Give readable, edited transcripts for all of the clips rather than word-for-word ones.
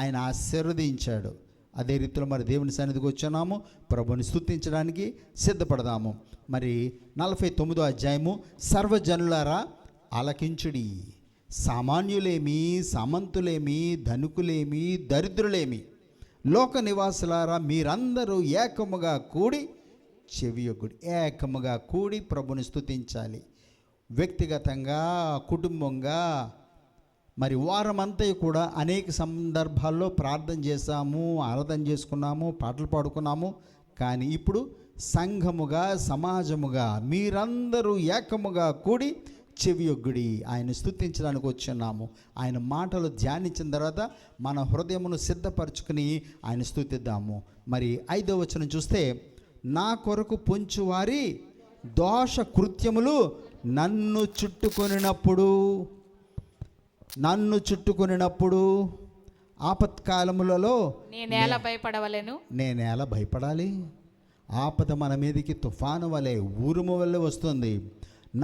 ఆయన ఆశీర్వదించాడు. అదే రీతిలో మరి దేవుని సన్నిధికి వచ్చున్నాము, ప్రభుని స్తుతించడానికి సిద్ధపడదాము. మరి 49వ అధ్యాయము, సర్వజనులారా ఆలకించుడి, సామాన్యులేమి, సామంతులేమి, ధనికులేమి, దరిద్రులేమి, లోక నివాసులారా మీరందరూ ఏకముగా కూడి చెవియొగ్గుడి. ఏకముగా కూడి ప్రభుని స్తుతించాలి. వ్యక్తిగతంగా, కుటుంబంగా, మరి వారమంతా కూడా అనేక సందర్భాల్లో ప్రార్థన చేశాము, ఆరాధన చేసుకున్నాము, పాటలు పాడుకున్నాము. కానీ ఇప్పుడు సంఘముగా, సమాజముగా మీరందరూ ఏకముగా కూడి చెవియొగ్గుడి, ఆయన స్తుతించడానికి వచ్చున్నాము. ఆయన మాటలు ధ్యానించిన తర్వాత మన హృదయమును సిద్ధపరచుకుని ఆయన స్తుతిద్దాము. మరి 5వ వచనం చూస్తే, నా కొరకు పొంచువారి దోష కృత్యములు నన్ను చుట్టుకొనినప్పుడు ఆపత్కాలములలో నేనేలా భయపడాలి? ఆపద మన మీదకి తుఫాను వలె, ఊరుము వలె వస్తుంది.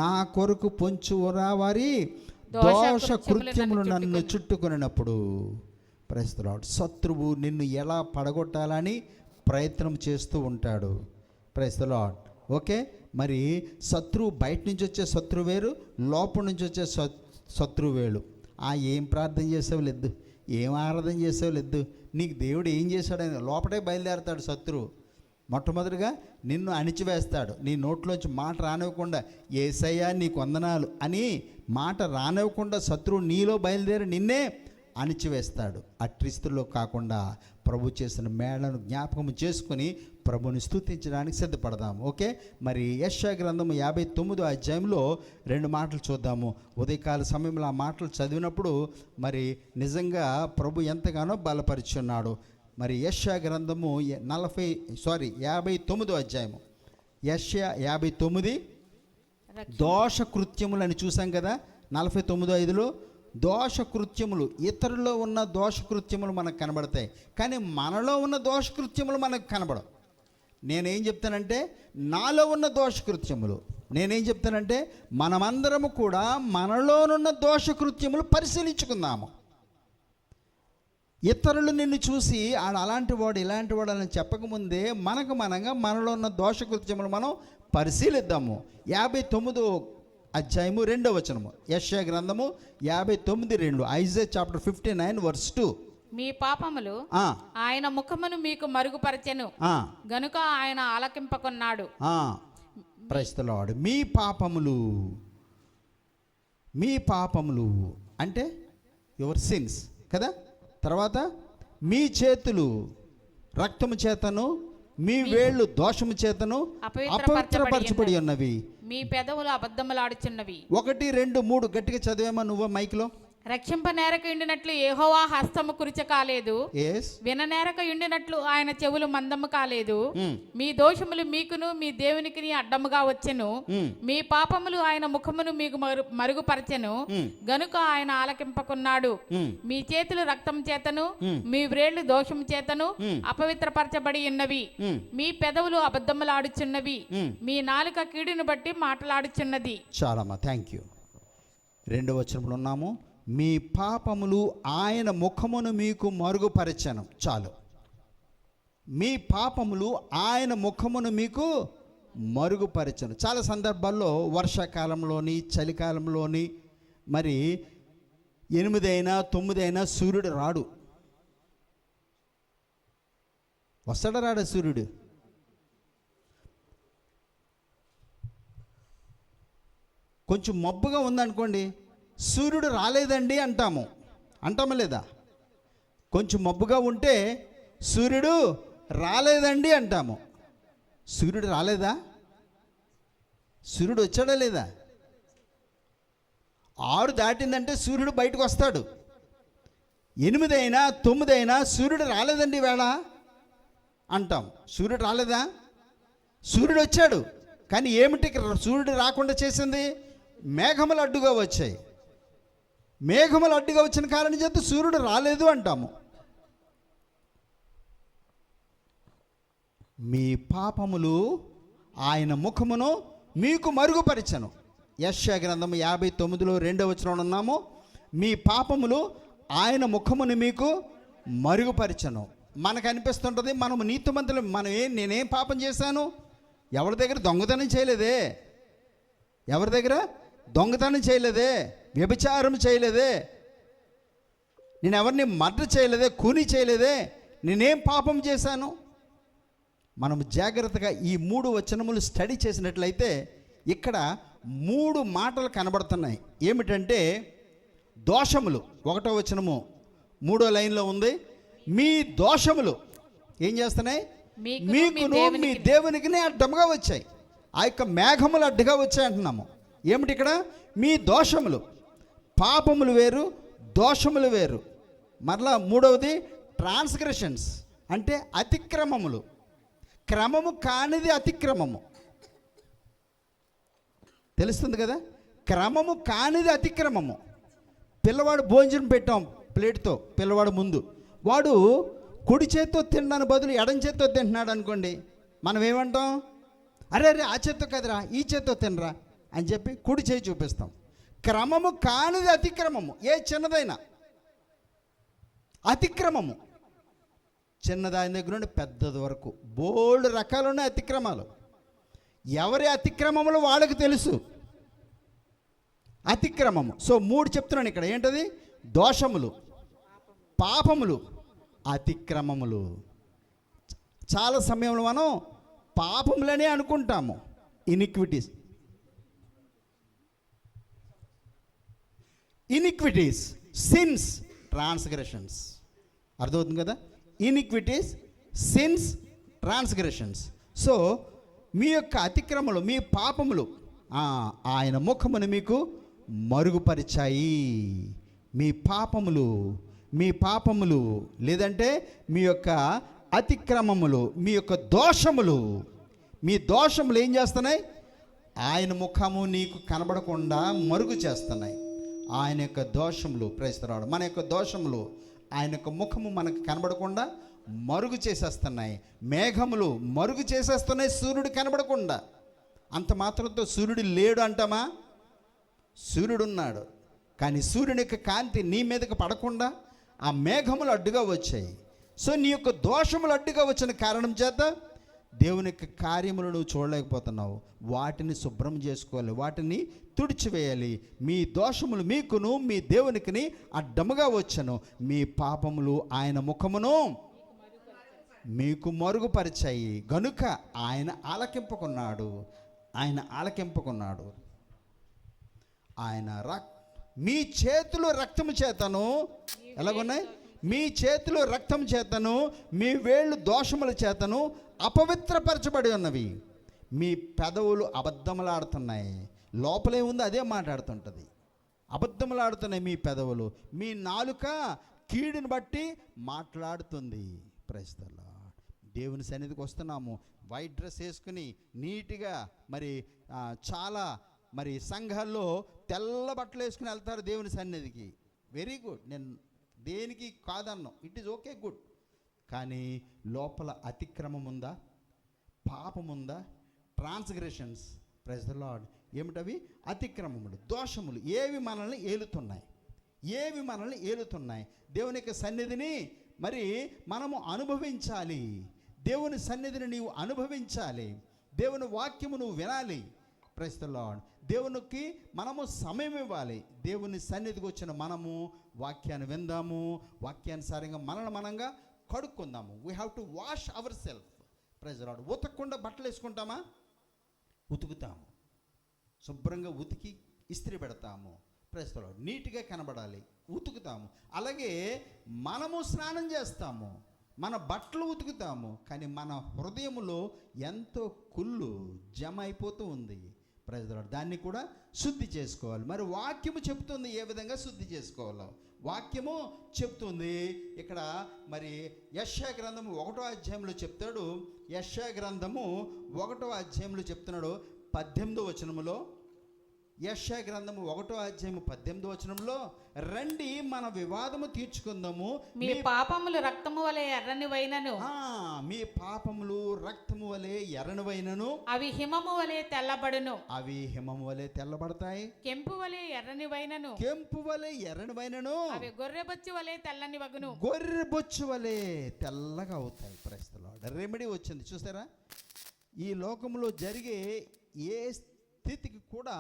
నా కొరకు పొంచురా వారి దోష కృత్యములు నన్ను చుట్టుకొనినప్పుడు. ప్రైస్తలార్డ్. శత్రువు నిన్ను ఎలా పడగొట్టాలని ప్రయత్నం చేస్తూ ఉంటాడు. ప్రైస్తలార్డ్. ఓకే, మరి శత్రువు బయట నుంచి వచ్చే శత్రువు వేరు, లోపల నుంచి వచ్చే శత్రువు వేరు. ఏం ప్రార్థన చేసావు లేదు, ఏం ఆరాధన చేసావు లేదు, నీకు దేవుడు ఏం చేశాడని లోపటే బయలుదేరతాడు శత్రువు. మొట్టమొదటిగా నిన్ను అణిచివేస్తాడు. నీ నోట్లోంచి మాట రానివ్వకుండా యేసయ్యా నీకు వందనాలు అని మాట రానివ్వకుండా శత్రువు నీలో బయలుదేరి నిన్నే అణిచివేస్తాడు. అట్రిస్తులో కాకుండా ప్రభు చేసిన మేళను జ్ఞాపకం చేసుకుని ప్రభుని స్తుతించడానికి సిద్ధపడదాము. ఓకే, మరి యెషయా గ్రంథము 59వ అధ్యాయంలో 2 మాటలు చూద్దాము. ఉదయకాల సమయంలో ఆ మాటలు చదివినప్పుడు మరి నిజంగా ప్రభు ఎంతగానో బలపరిచున్నాడు. మరి యెషయా గ్రంథము 59వ అధ్యాయము, యెషయా 59 దోష కృత్యములు అని చూసాం కదా. 49:5లో దోషకృత్యములు, ఇతరుల్లో ఉన్న దోషకృత్యములు మనకు కనబడతాయి, కానీ మనలో ఉన్న దోషకృత్యములు మనకు కనబడవు. నేనేం చెప్తానంటే నాలో ఉన్న దోషకృత్యములు, నేనేం చెప్తానంటే మనమందరము కూడా మనలోనున్న దోషకృత్యములు పరిశీలించుకుందాము. ఇతరులు నిన్ను చూసి అలాంటి వాడు ఇలాంటి వాడు అని చెప్పకముందే మనంగా మనలో ఉన్న దోషకృత్యములు మనం పరిశీలిద్దాము. 59వ అధ్యాయము 2వ వచనము, యెషయా గ్రంథము 59:2, ఐజాయా చాప్టర్ 59 వర్స్ 2. మీ పాపములు ఆయన ముఖమును మీకు మరుగుపరచెను గనుక ఆయన ఆలకింపకున్నాడు. Praise the Lord. మీ పాపములు అంటే యువర్ సిన్స్ కదా. తర్వాత మీ చేతులు రక్తము చేతను, మీ వేళ్ళు దోషము చేతను అపవిత్రపరచబడి ఉన్నవి, మీ పెదవులు అబద్ధములాడుచున్నవి. 1, 2, 3 గట్టిగా చదివేమా నువ్వు మైక్లో. రక్షింపనేరక ఉండినట్లు యెహోవా హస్తము కురిచ కాలేదు, విననేరక ఉండినట్లు ఆయన చెవులు మందము కాలేదు. మీ దోషములు మీకును మీ దేవునికి అడ్డముగా వచ్చెను, మీ పాపములు ఆయన ముఖమును మీకు మరుగుపరచెను గనుక ఆయన ఆలకింపకున్నాడు. మీ చేతులు రక్తం చేతను, మీ వ్రేళ్లు దోషము చేతను అపవిత్రపరచబడి ఉన్నవి, మీ పెదవులు అబద్ధములాడుచున్నవి, మీ నాలుక కీడును బట్టి మాట్లాడుచున్నది. చాలమ్మా, థ్యాంక్ యూ. 2వ వచనంలో ఉన్నాము. మీ పాపములు ఆయన ముఖమును మీకు మరుగుపరచను. చాలు. మీ పాపములు ఆయన ముఖమును మీకు మరుగుపరచను. చాలా సందర్భాల్లో వర్షాకాలంలోని చలికాలంలోని మరి 8 అయినా 9 అయినా సూర్యుడు రాడు. వస్తాడా రాడా సూర్యుడు? కొంచెం మబ్బుగా ఉందనుకోండి, సూర్యుడు రాలేదండి అంటామా లేదా? కొంచెం మబ్బుగా ఉంటే సూర్యుడు రాలేదండి అంటాము. సూర్యుడు రాలేదా? సూర్యుడు వచ్చాడా లేదా? 6 దాటిందంటే సూర్యుడు బయటకు వస్తాడు. 8 అయినా 9 అయినా సూర్యుడు రాలేదండి వేళ అంటాం. సూర్యుడు రాలేదా? సూర్యుడు వచ్చాడు. కానీ ఏమిటి సూర్యుడు రాకుండా చేసింది? మేఘములు అడ్డుగా వచ్చాయి. మేఘములు అడ్డుగా వచ్చిన కారణం చేత సూర్యుడు రాలేదు అంటాము. మీ పాపములు ఆయన ముఖమును మీకు మరుగుపరిచను. యెషయా గ్రంథము 59:2 ఉన్నాము. మీ పాపములు ఆయన ముఖమును మీకు మరుగుపరచను. మనకు అనిపిస్తుంటుంది మనం నీతిమంతులు, నేనేం పాపం చేశాను, ఎవరి దగ్గర దొంగతనం చేయలేదే, ఎవరి దగ్గర దొంగతనం చేయలేదే, వ్యభిచారం చేయలేదే, నేను ఎవరిని మర్డర్ చేయలేదే, కూని చేయలేదే, నేనేం పాపం చేశాను. మనం జాగ్రత్తగా ఈ 3 వచనములు స్టడీ చేసినట్లయితే ఇక్కడ 3 మాటలు కనబడుతున్నాయి. ఏమిటంటే దోషములు, 1వ వచనము 3వ లైన్లో ఉంది. మీ దోషములు ఏం చేస్తున్నాయి, మీకును మీ దేవునికి అడ్డముగా వచ్చాయి. ఆ యొక్క మేఘములు అడ్డుగా వచ్చాయి అంటున్నాము. ఏమిటి ఇక్కడ, మీ దోషములు, పాపములు వేరు, దోషములు వేరు. మరలా 3వది ట్రాన్స్గ్రెషన్స్, అంటే అతిక్రమములు. క్రమము కానిది అతిక్రమము, తెలుస్తుంది కదా, క్రమము కానిది అతిక్రమము. పిల్లవాడు భోజనం పెట్టాం ప్లేట్తో, పిల్లవాడు ముందు, వాడు కుడి చేత్తో తినడానికి బదులు ఎడం చేత్తో తింటున్నాడు అనుకోండి, మనం ఏమంటాం, అరే ఆ చేత్తో కదరా, ఈ చేత్తో తినరా అని చెప్పి కుడి చేయి చూపిస్తాం. క్రమము కానిది అతిక్రమము, ఏ చిన్నదైనా అతిక్రమము, చిన్నదాని దగ్గర నుండి పెద్దది వరకు బోల్డ్ రకాలున్న అతిక్రమాలు. ఎవరి అతిక్రమములు వాళ్ళకి తెలుసు, అతిక్రమము. సో 3 చెప్తున్నాను ఇక్కడ, ఏంటది, దోషములు, పాపములు, అతిక్రమములు. చాలా సమయంలో మనం పాపములనే అనుకుంటాము, ఇనిక్విటీస్, సిన్స్, ట్రాన్స్గ్రెషన్స్. అర్థమవుతుంది కదా, ఇనిక్విటీస్, సిన్స్, ట్రాన్స్గ్రెషన్స్. సో మీ యొక్క అతిక్రమములు, మీ పాపములు ఆయన ముఖమును మీకు మరుగుపరిచాయి. మీ పాపములు లేదంటే మీ యొక్క అతిక్రమములు, మీ యొక్క దోషములు, మీ దోషములు ఏం చేస్తున్నాయి, ఆయన ముఖము నీకు కనబడకుండా మరుగు చేస్తున్నాయి. ఆయన యొక్క దోషములు, ప్రైస్తరాడు, మన యొక్క దోషములు ఆయన యొక్క ముఖము మనకు కనబడకుండా మరుగు చేసేస్తున్నాయి. మేఘములు మరుగు చేసేస్తున్నాయి, సూర్యుడు కనబడకుండా. అంత మాత్రంతో సూర్యుడు లేడు అంటామా, సూర్యుడు ఉన్నాడు. కానీ సూర్యుని యొక్క కాంతి నీ మీదకి పడకుండా ఆ మేఘములు అడ్డుగా వచ్చాయి. సో నీ యొక్క దోషములు అడ్డుగా వచ్చిన కారణం చేత దేవుని యొక్క కార్యములు నువ్వు చూడలేకపోతున్నావు. వాటిని శుభ్రం చేసుకోవాలి, వాటిని తుడిచివేయాలి. మీ దోషములు మీకును మీ దేవునికి అడ్డముగా వచ్చను, మీ పాపములు ఆయన ముఖమును మీకు మరుగుపరిచాయి గనుక ఆయన ఆలకింపుకున్నాడు. ఆయన మీ చేతులు రక్తము చేతను, ఎలాగున్నాయి, మీ చేతులు రక్తం చేతను, మీ వేళ్ళు దోషముల చేతను అపవిత్రపరచబడి ఉన్నవి. మీ పెదవులు అబద్ధములాడుతున్నాయి. లోపలే ఉంది అదే మాట్లాడుతుంటుంది, అబద్ధములాడుతున్నాయి మీ పెదవులు. మీ నాలుక కీడుని బట్టి మాట్లాడుతుంది. Praise the Lord. దేవుని సన్నిధికి వస్తున్నాము, వైట్ డ్రెస్ వేసుకుని నీట్గా, మరి చాలా మరి సంఘాల్లో తెల్ల బట్టలు వేసుకుని వెళ్తారు దేవుని సన్నిధికి. వెరీ గుడ్, నేను దేనికి కాదన్నాం, ఇట్ ఈజ్ ఓకే, గుడ్. కానీ లోపల అతిక్రమం ఉందా, పాపం ఉందా, ట్రాన్స్గ్రెషన్స్, ప్రైజ్ ది లార్డ్. ఏమిటవి, అతిక్రమములు, దోషములు, ఏవి మనల్ని ఏలుతున్నాయి. దేవుని యొక్క సన్నిధిని మరి మనము అనుభవించాలి. దేవుని సన్నిధిని నీవు అనుభవించాలి. దేవుని వాక్యము నువ్వు వినాలి. Praise the Lord. దేవునికి మనము సమయం ఇవ్వాలి. దేవుని సన్నిధికి వచ్చిన మనము వాక్యాన్ని విందాము, వాక్యానుసారంగా మనంగా కడుక్కుందాము. We have to wash our self. Praise the Lord. ఉతకకుండా బట్టలు వేసుకుంటామా, ఉతుకుతాము, శుభ్రంగా ఉతికి ఇస్త్రీ పెడతాము. Praise the Lord. నీట్గా కనబడాలి, ఉతుకుతాము. అలాగే మనము స్నానం చేస్తాము, మన బట్టలు ఉతుకుతాము, కానీ మన హృదయములో ఎంతో కుళ్ళు జమ అయిపోతూ ఉంది. Praise the Lord. దాన్ని కూడా శుద్ధి చేసుకోవాలి. మరి వాక్యము చెప్తుంది ఏ విధంగా శుద్ధి చేసుకోవాలో. వాక్యము చెప్తుంది ఇక్కడ. మరి యెషయా గ్రంథము 1వ అధ్యాయంలో చెప్తాడు. యెషయా గ్రంథము 1వ అధ్యాయంలో చెప్తున్నాడు 18వ వచనములో, యెషయా గ్రంథము 1:18 రండి మన వివాదము తీర్చుకుందాము, మీ పాపములు రక్తము వలె ఎర్రనివైనను, మీ పాపములు రక్తము వలె ఎర్రనివైనను, అవి హిమము వలె తెల్లబడును. అవి హిమము వలె తెల్లబడతాయి. కెంపు వలె ఎర్రనివైనను, కెంపు వలె ఎర్రనివైనను, అవి గొర్రెబొచ్చు వలె తెల్లని వగును. గొర్రె బొచ్చు వలె తెల్లగా అవుతాయి. Praise the lord. రెమెడీ వచ్చింది చూసారా. ఈ లోకంలో జరిగే ఏ స్థితికి కూడా,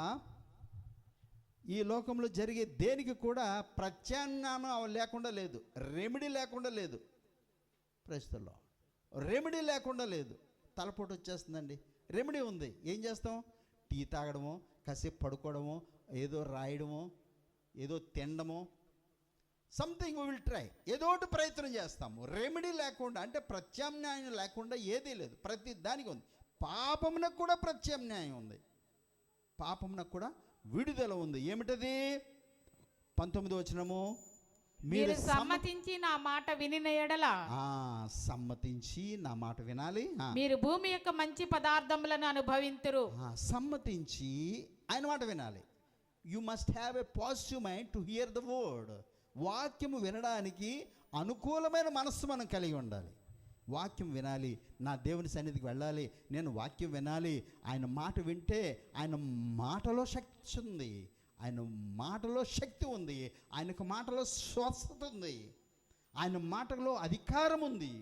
ఈ లోకంలో జరిగే దేనికి కూడా ప్రత్యామ్నాయం లేకుండా లేదు, రెమెడీ లేకుండా లేదు. ప్రస్తుతంలో రెమెడీ లేకుండా లేదు. తలపోటు వచ్చేస్తుందండి, రెమెడీ ఉంది. ఏం చేస్తాం? టీ తాగడము, కాసేపు పడుకోవడము, ఏదో రాయడము, ఏదో తినడము, సంథింగ్ విల్ ట్రై, ఏదో ఒకటి ప్రయత్నం చేస్తాము. రెమెడీ లేకుండా అంటే ప్రత్యామ్నాయం లేకుండా ఏదీ లేదు. ప్రతి దానికి ఉంది. పాపమునకు కూడా ప్రత్యామ్నాయం ఉంది, పాపమునకు కూడా విడుదల ఉంది. ఏమిటది? 19 మీరు సమ్మతించి నా మాట వినిన ఎడల, సమ్మతించి నా మాట వినాలి, మీరు భూమి యొక్క మంచి పదార్థములను అనుభవింతురు. సమ్మతించి ఆయన మాట వినాలి. You must have a positive mind to hear the word. వాక్యము వినడానికి అనుకూలమైన మనస్సు మనం కలిగి ఉండాలి. వాక్యం వినాలి, నా దేవుని సన్నిధికి వెళ్ళాలి, నేను వాక్యం వినాలి. ఆయన మాట వింటే ఆయన మాటలో శక్తి ఉంది, ఆయన మాటలో శక్తి ఉంది, ఆయనకు మాటలో స్వస్థత ఉంది, ఆయన మాటలో అధికారం ఉంది.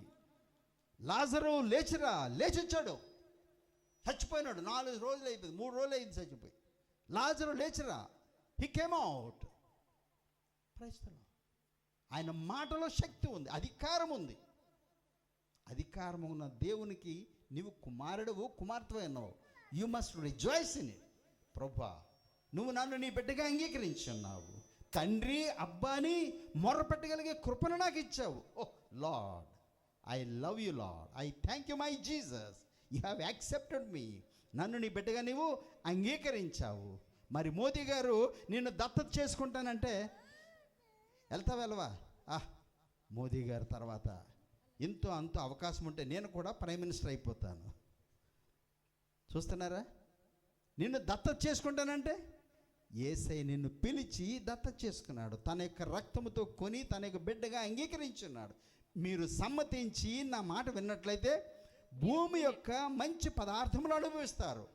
లాజరు లేచిరా, లేచొచ్చాడు. చచ్చిపోయినాడు, 4 రోజులు అయిపోయింది, 3 రోజులు అయింది చచ్చిపోయి. లాజరు లేచిరా, he came out. Praise the Lord. ఆయన మాటలో శక్తి ఉంది, అధికారం ఉంది. అధికారం ఉన్న దేవునికి నీవు కుమారుడువు, కుమార్తె అన్నావు. You must rejoice in it. ప్రభువా, నువ్వు నన్ను నీ బిడ్డగా అంగీకరించున్నావు. తండ్రి అబ్బాని మొర్రపెట్టగలిగే కృపను నాకు ఇచ్చావు. O Lord, I love you Lord, I thank you my Jesus, you have accepted me. నన్ను నీ బిడ్డగా నీవు అంగీకరించావు. మరి మోదీ గారు నిన్ను దత్తత చేసుకుంటానంటే వెళ్ళవా? మోదీ గారి తర్వాత ఎంతో అంత అవకాశం ఉంటే నేను కూడా ప్రైమ్ మినిస్టర్ అయిపోతాను. చూస్తున్నారా? నిన్ను దత్తత చేసుకుంటానంటే యేసయ్య నిన్ను పిలిచి దత్తత చేసుకున్నాడు, తన యొక్క రక్తముతో కొని తన యొక్క బిడ్డగా అంగీకరించున్నాడు. మీరు సమ్మతించి నా మాట విన్నట్లయితే భూమి యొక్క మంచి పదార్థములు అనుభవిస్తారు.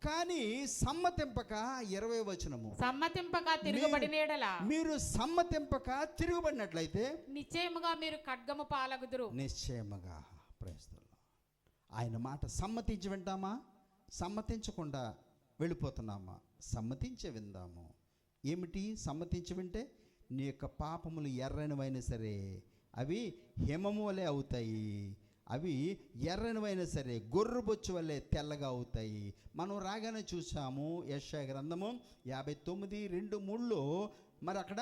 కానీ సమ్మతింపక, 20 సమ్మతింపక తిరుగుబడిన ఎడల, మీరు సమ్మతింపక తిరుగుబడినట్లయితే నిశ్చయముగా మీరు ఖడ్గము పాలగుదురు. నిశ్చయముగా. Praise the Lord. ఆయన మాట సమ్మతించి వింటామా? సమ్మతించకుండా వెళ్ళిపోతున్నామా? సమ్మతించి విందాము. ఏమిటి సమ్మతించి వింటే? నీ యొక్క పాపములు ఎర్రనివైనా సరే అవి హిమము వలె అవుతాయి, అవి ఎర్రనివైనా సరే గొర్రెబొచ్చు వల్లే తెల్లగా అవుతాయి. మనం రాగానే చూసాము యెషయా గ్రంథము 59:2-3 మరి అక్కడ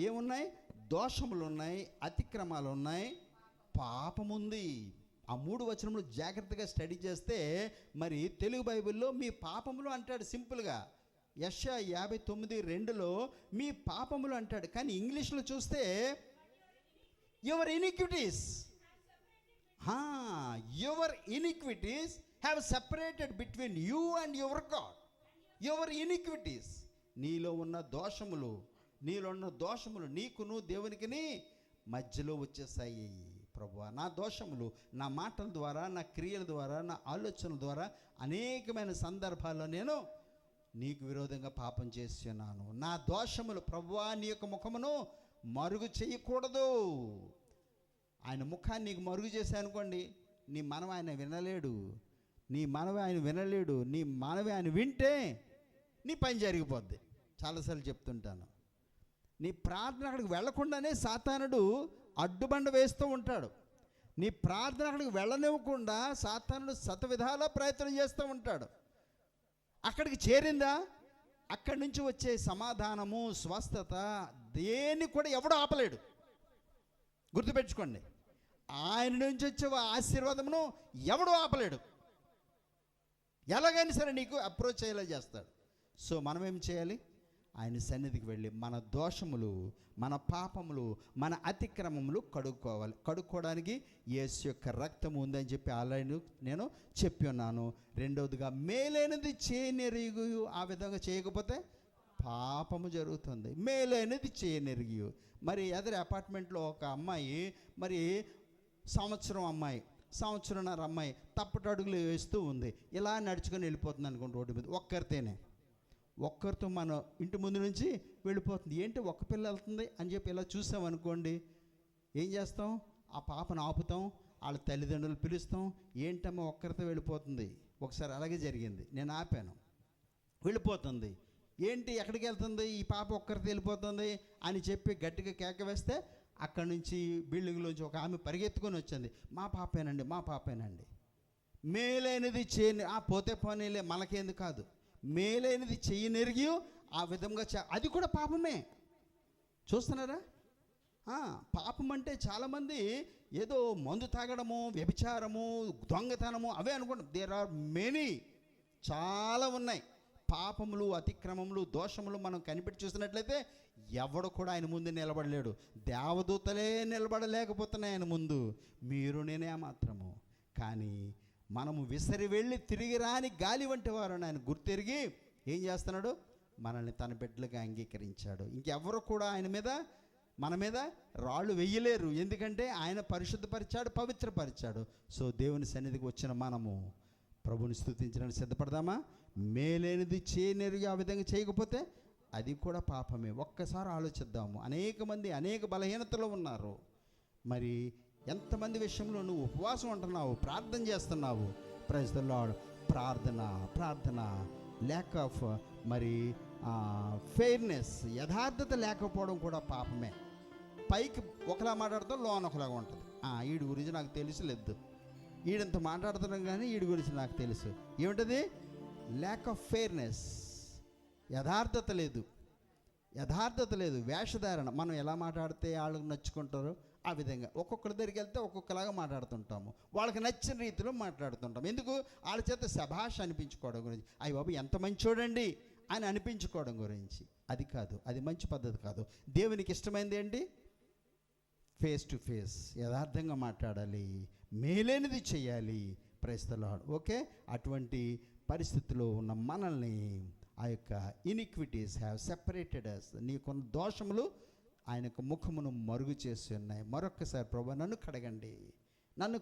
ఏమున్నాయి? దోషములు ఉన్నాయి, అతిక్రమాలు ఉన్నాయి, పాపముంది. ఆ 3 వచనములు జాగ్రత్తగా స్టడీ చేస్తే మరి తెలుగు బైబిల్లో మీ పాపములు అంటాడు సింపుల్గా. యెషయా 59:2 మీ పాపములు అంటాడు. కానీ ఇంగ్లీష్లో చూస్తే your iniquities, your iniquities have separated between you and your God. Your iniquities, నీలో ఉన్న దోషములు నీకును దేవునికిని మధ్యలో వచ్చేసాయి. ప్రభువా, నా దోషములు నా మాటల ద్వారా, నా క్రియల ద్వారా, నా ఆలోచనల ద్వారా అనేకమైన సందర్భాల్లో నేను నీకు విరోధంగా పాపం చేస్తున్నాను. నా దోషములు ప్రభువా, నీ యొక్క ముఖమును మరుగు చేయకూడదు. ఆయన ముఖాన్ని నీకు మరుగు చేశాను అనుకోండి, నీ మనవి ఆయన వినలేడు, నీ మనవి ఆయన వినలేడు. నీ మనవి ఆయన వింటే నీ పని జరిగిపోద్ది. చాలాసార్లు చెప్తుంటాను. నీ ప్రార్థన అక్కడికి వెళ్లకుండానే సాతానుడు అడ్డుబండ వేస్తూ ఉంటాడు. నీ ప్రార్థన అక్కడికి వెళ్ళనివ్వకుండా సాతానుడు శతవిధాల ప్రయత్నం చేస్తూ ఉంటాడు. అక్కడికి చేరిందా, అక్కడి నుంచి వచ్చే సమాధానము, స్వస్థత దేన్ని కూడా ఎవడు ఆపలేడు. గుర్తుపెట్టుకోండి, ఆయన నుంచి వచ్చే ఆశీర్వాదమును ఎవడు ఆపలేడు. ఎలాగైనా సరే నీకు అప్రోచ్ అయ్యేలా చేస్తాడు. సో మనం ఏం చేయాలి? ఆయన సన్నిధికి వెళ్ళి మన దోషములు, మన పాపములు, మన అతిక్రమములు కడుక్కోవాలి. కడుక్కోవడానికి యేసు యొక్క రక్తం ఉందని చెప్పి ఆల్రెడీ నేను చెప్పి ఉన్నాను. రెండవదిగా మేలైనది చేయనెరుగు, ఆ విధంగా చేయకపోతే పాపము జరుగుతుంది. మేలైనది చేయనెరిగి. మరి ఎదురు అపార్ట్మెంట్లో ఒక అమ్మాయి, మరి సంవత్సరంన్నర అమ్మాయి తప్పటి అడుగులు వేస్తూ ఉంది. ఇలా నడుచుకొని వెళ్ళిపోతుంది అనుకోండి రోడ్డు మీద, ఒక్కరితో మన ఇంటి ముందు నుంచి వెళ్ళిపోతుంది. ఏంటి ఒక్క పిల్ల వెళ్తుంది అని చెప్పి ఇలా చూసామనుకోండి, ఏం చేస్తాం? ఆ పాపను ఆపుతాం, వాళ్ళ తల్లిదండ్రులు పిలుస్తాం, ఏంటమ్మా ఒక్కరితో వెళ్ళిపోతుంది. ఒకసారి అలాగే జరిగింది, నేను ఆపాను. వెళ్ళిపోతుంది, ఏంటి ఎక్కడికి వెళ్తుంది ఈ పాప ఒక్కరితో వెళ్ళిపోతుంది అని చెప్పి గట్టిగా కేక వేస్తే అక్కడి నుంచి బిల్డింగ్లోంచి ఒక ఆమె పరిగెత్తుకొని వచ్చింది. మా పాపేనండి. మేలైనది చేయని పోతే పోనీలే, మనకేంది కాదు. మేలైనది చేయనెరిగి ఆ విధంగా అది కూడా పాపమే. చూస్తున్నారా? పాపం అంటే చాలామంది ఏదో మందు తాగడము, వ్యభిచారము, దొంగతనము అవే అనుకుంటాం. దేర్ ఆర్ మెనీ, చాలా ఉన్నాయి పాపములు, అతిక్రమములు, దోషములు. మనం కనిపెట్టి చూసినట్లయితే ఎవడు కూడా ఆయన ముందు నిలబడలేడు. దేవదూతలే నిలబడలేకపోతున్నాయి ఆయన ముందు, మీరు నేనే మాత్రము. కానీ మనము విసరి వెళ్ళి తిరిగి రాని గాలి వంటి వారు ఆయన గుర్తెరిగి ఏం చేస్తున్నాడు? మనల్ని తన బిడ్డలుగా అంగీకరించాడు. ఇంకెవరు కూడా మన మీద రాళ్ళు వెయ్యలేరు. ఎందుకంటే ఆయన పరిశుద్ధపరిచాడు, పవిత్రపరిచాడు. సో దేవుని సన్నిధికి వచ్చిన మనము ప్రభుని స్తుతించడానికి సిద్ధపడదామా? మేలేనిది చేయనెరిగి ఆ విధంగా చేయకపోతే అది కూడా పాపమే. ఒక్కసారి ఆలోచిద్దాము. అనేక మంది అనేక బలహీనతలో ఉన్నారు. మరి ఎంతమంది విషయంలో నువ్వు ఉపవాసం ఉంటున్నావు, ప్రార్థన చేస్తున్నావు. Praise the Lord. ప్రార్థన ల్యాక్ ఆఫ్ మరి ఫెయిర్నెస్, యథార్థత లేకపోవడం కూడా పాపమే. పైకి ఒకలా మాట్లాడుతూ లోన ఒకలాగా ఉంటుంది. వీడి గురించి నాకు తెలుసులేదు, వీడంత మాట్లాడుతున్నాం కానీ వీడి గురించి నాకు తెలుసు. ఏమిటది? Lack of fairness. యథార్థత లేదు. వేషధారణ. మనం ఎలా మాట్లాడితే వాళ్ళకి నచ్చుకుంటారో ఆ విధంగా ఒక్కొక్కరి దగ్గరికి వెళ్తే ఒక్కొక్కలాగా మాట్లాడుతుంటాము. వాళ్ళకి నచ్చిన రీతిలో మాట్లాడుతుంటాం. ఎందుకు? వాళ్ళ చేత శభాష్ అనిపించుకోవడం గురించి, అయ్య బాబు ఎంత మంచోడండి అని అనిపించుకోవడం గురించి. అది కాదు, అది మంచి పద్ధతి కాదు. దేవునికి ఇష్టమైంది ఏంటి? ఫేస్ టు ఫేస్, యథార్థంగా మాట్లాడాలి, మేలేనిది చేయాలి. Praise the lord. ఓకే, అటువంటి పరిస్థితిలో ఉన్న మనల్ని ఆ యొక్క ఇనిక్విటీస్ హ్యావ్ సెపరేటెడ్ అస్. నీకున్న దోషములు ఆయన యొక్క ముఖమును మరుగు చేసి ఉన్నాయి. మరొక్కసారి ప్రభు నన్ను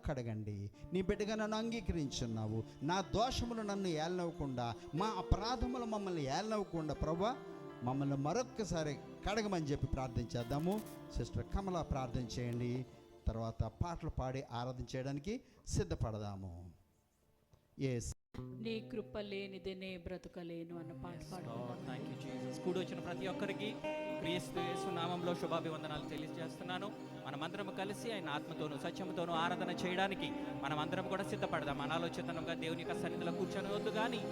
కడగండి, నీ బిడ్డగా నన్ను అంగీకరించున్నావు. నా దోషములు నన్ను ఏలనవ్వకుండా, మా అపరాధములు మమ్మల్ని ఏలనవ్వకుండా ప్రభు మమ్మల్ని మరొక్కసారి కడగమని చెప్పి ప్రార్థన చేద్దాము. సిస్టర్ కమల ప్రార్థన చేయండి. తర్వాత పాటలు పాడి ఆరాధన చేయడానికి సిద్ధపడదాము. ఎస్, నీ కృప లేనిదే నే బ్రతకలేను అన్న పాట పాడుకుందాం. Thank you Jesus. కూడి వచ్చిన ప్రతి ఒక్కరికి క్రీస్తు యేసు నామంలో శుభాభివందనాలు తెలియజేస్తున్నాను. మనమందరం కలిసి ఆయన ఆత్మతోనూ సత్యముతోనూ ఆరాధన చేయడానికి మనమందరం కూడా సిద్ధపడదాం. అనాలోచితంగా దేవుని యొక్క సన్నిధిలో కూర్చొని వద్దు, కానీ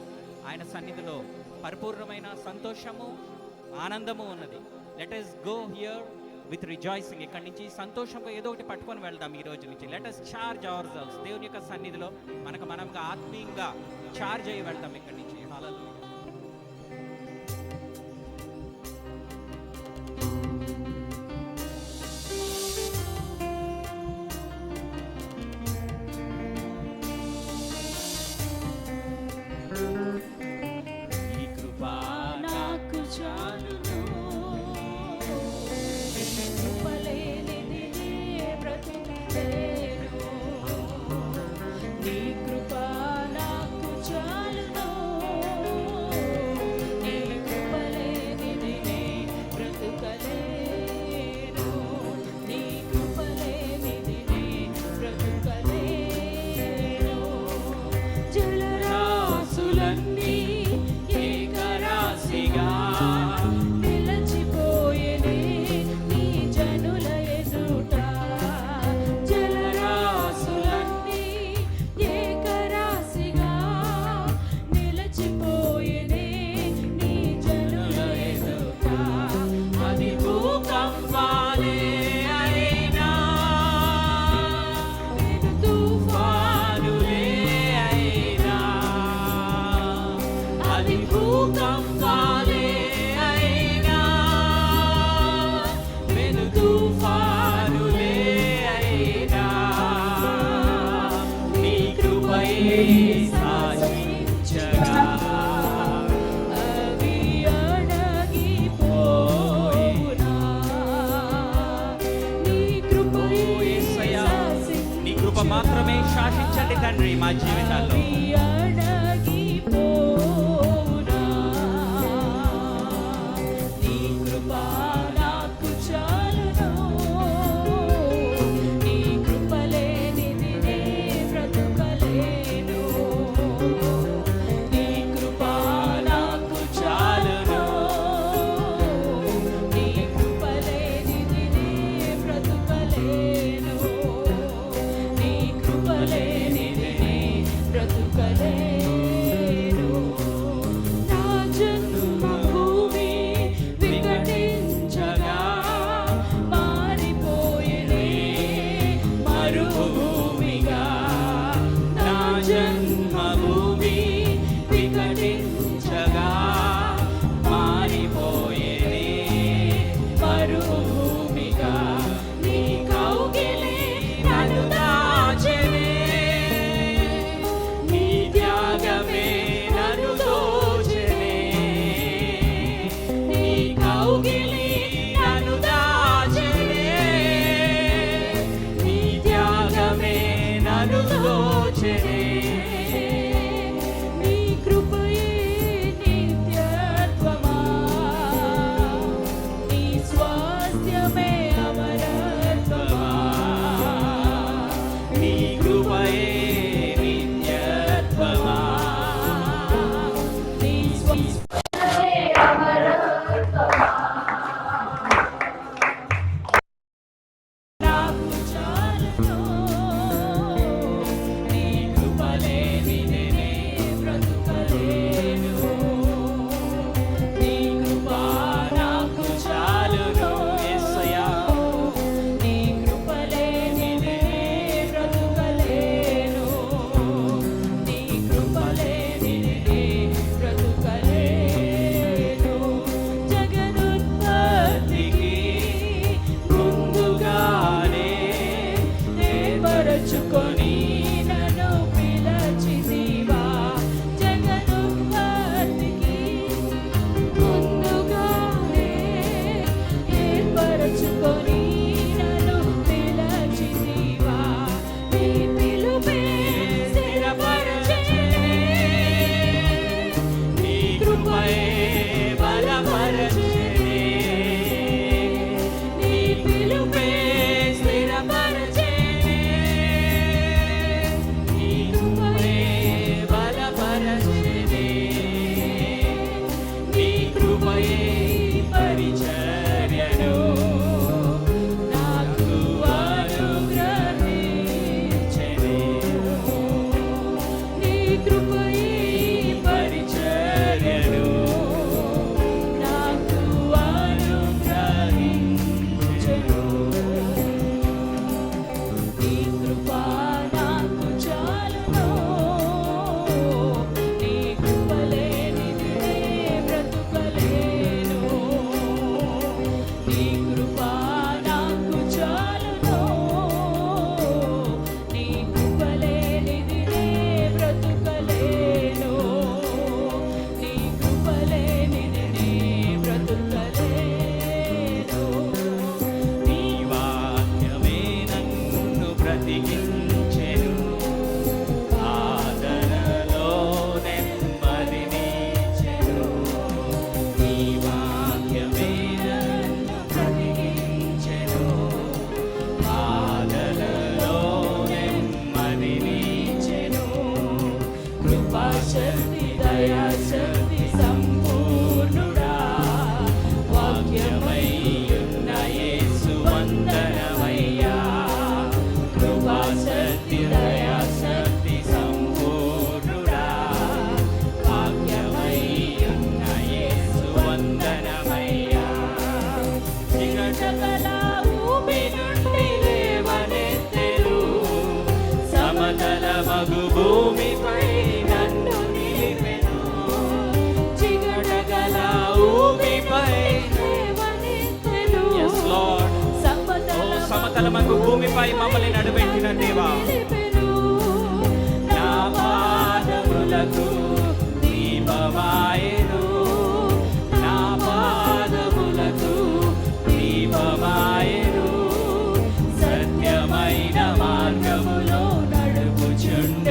ఆయన సన్నిధిలో పరిపూర్ణమైన సంతోషము, ఆనందము ఉన్నది. Let us go here with rejoicing. ఇక్కడి నుంచి సంతోషంగా ఏదో ఒకటి పట్టుకొని వెళ్దాం. ఈ రోజు నుంచి let us charge ourselves. దేవుని యొక్క సన్నిధిలో మనంగా ఆత్మీయంగా చార్జ్ అయ్యి వెళ్దాం ఇక్కడి నుంచి. హల్లెలూయా. అవి అడగి రండి తండ్రి మా జీవితాల్లో. అడగిపోనా నీ కృప నాకు చాలును, నీ కృప లేనిది నే బ్రతుకలేను, నీ కృప నాకు చాలును, నీ కృప లేనిది నే బ్రతుకలేను, నీ కృప లేనిది నే బ్రతుకలేను. నా జన్మభూమి వికటించగా మారిపోయేనే మరుభూమిగా, నా జన్మభూమి వికటించగా మారిపోయేనే మరుభూమిగా, నీ కౌగిలి నన్ను దాచెనే, నీ త్యాగమే నన్ను దోచెనే, నీ కౌగిలి నన్ను దాచెనే, నీ త్యాగమే నన్ను దోచెనే, నీ కృపయే నిత్యత్వమా, నీ స్వాస్థ్యమే అమరత్వమా, నీ కృపయే నిత్యత్వమా, నీ స్వాస్థ్యమే అమరత్వమా, నాకు చాలును, నీ కృప లేనిదే నే బ్రతుకలేను, నీ కృప నాకు చాలును, యేసయ్యా, నీ కృప లేనిదే నే బ్రతుకలేను, నీ కృప లేనిదే నే బ్రతుకలేను. జగదుత్పత్తికి ముందుగానే ఏర్పరచుకొని నన్ను పిలచితివా, జగదుత్పత్తికి ముందుగానే ఏర్పరచుకొని నన్ను పిలచితివా, నీ పిలుపే స్థిరపరచెనే, నీ కృపయే బలపరచెనే, నీ పిలుపే స్థిరపరచెనే, నీ కృపయే బలపరచెనే, నీ కృపయే పరిచర్యను నాకు అనుగ్రహించెను, నీ కృపయే పరిచర్యను నాకు అనుగ్రహించెను, నీ కృప నాకు చాలును, నీ కృప లేనిది నే బ్రతుకలేను, నీ కృప నాకు చాలును, నీ కృప లేనిది నే బ్రతుకలేను, నీ కృప లేనిది నే బ్రతుకలేను. నీ వాక్యమే నన్ను బ్రతికించెను, ఆదరణలో నెమ్మదినిచ్చెను, నీ వాక్యమే నన్ను బ్రతికించెను, ఆదరణలో నెమ్మదినిచ్చెను, కృపాశక్తి దయాశక్తి సంపూర్ణుడా, వాక్యమయ్యున్న యేసు వందనమయ్యా, కృపాశక్తి దయాశక్తి సంపూర్ణుడా, వాక్యమయ్యున్న యేసు వందనమయ్యా, సకల ఊపి నుండి లేవనెత్తెను, సమతల మగు భూమిపై నన్ను నిలిపెను, చిగటగల ఊపిపై లేవనెత్తెను, Yes, Lord. ఓ సమతల మగు భూమిపై మమ్మల్ని నడుపెట్టిన దేవా, నిలిపెను, నా పాదములకు దీపమాయెను, నా పాదములకు దీపమాయెను, సత్యమైన మార్గములో నడుపుచుండెను,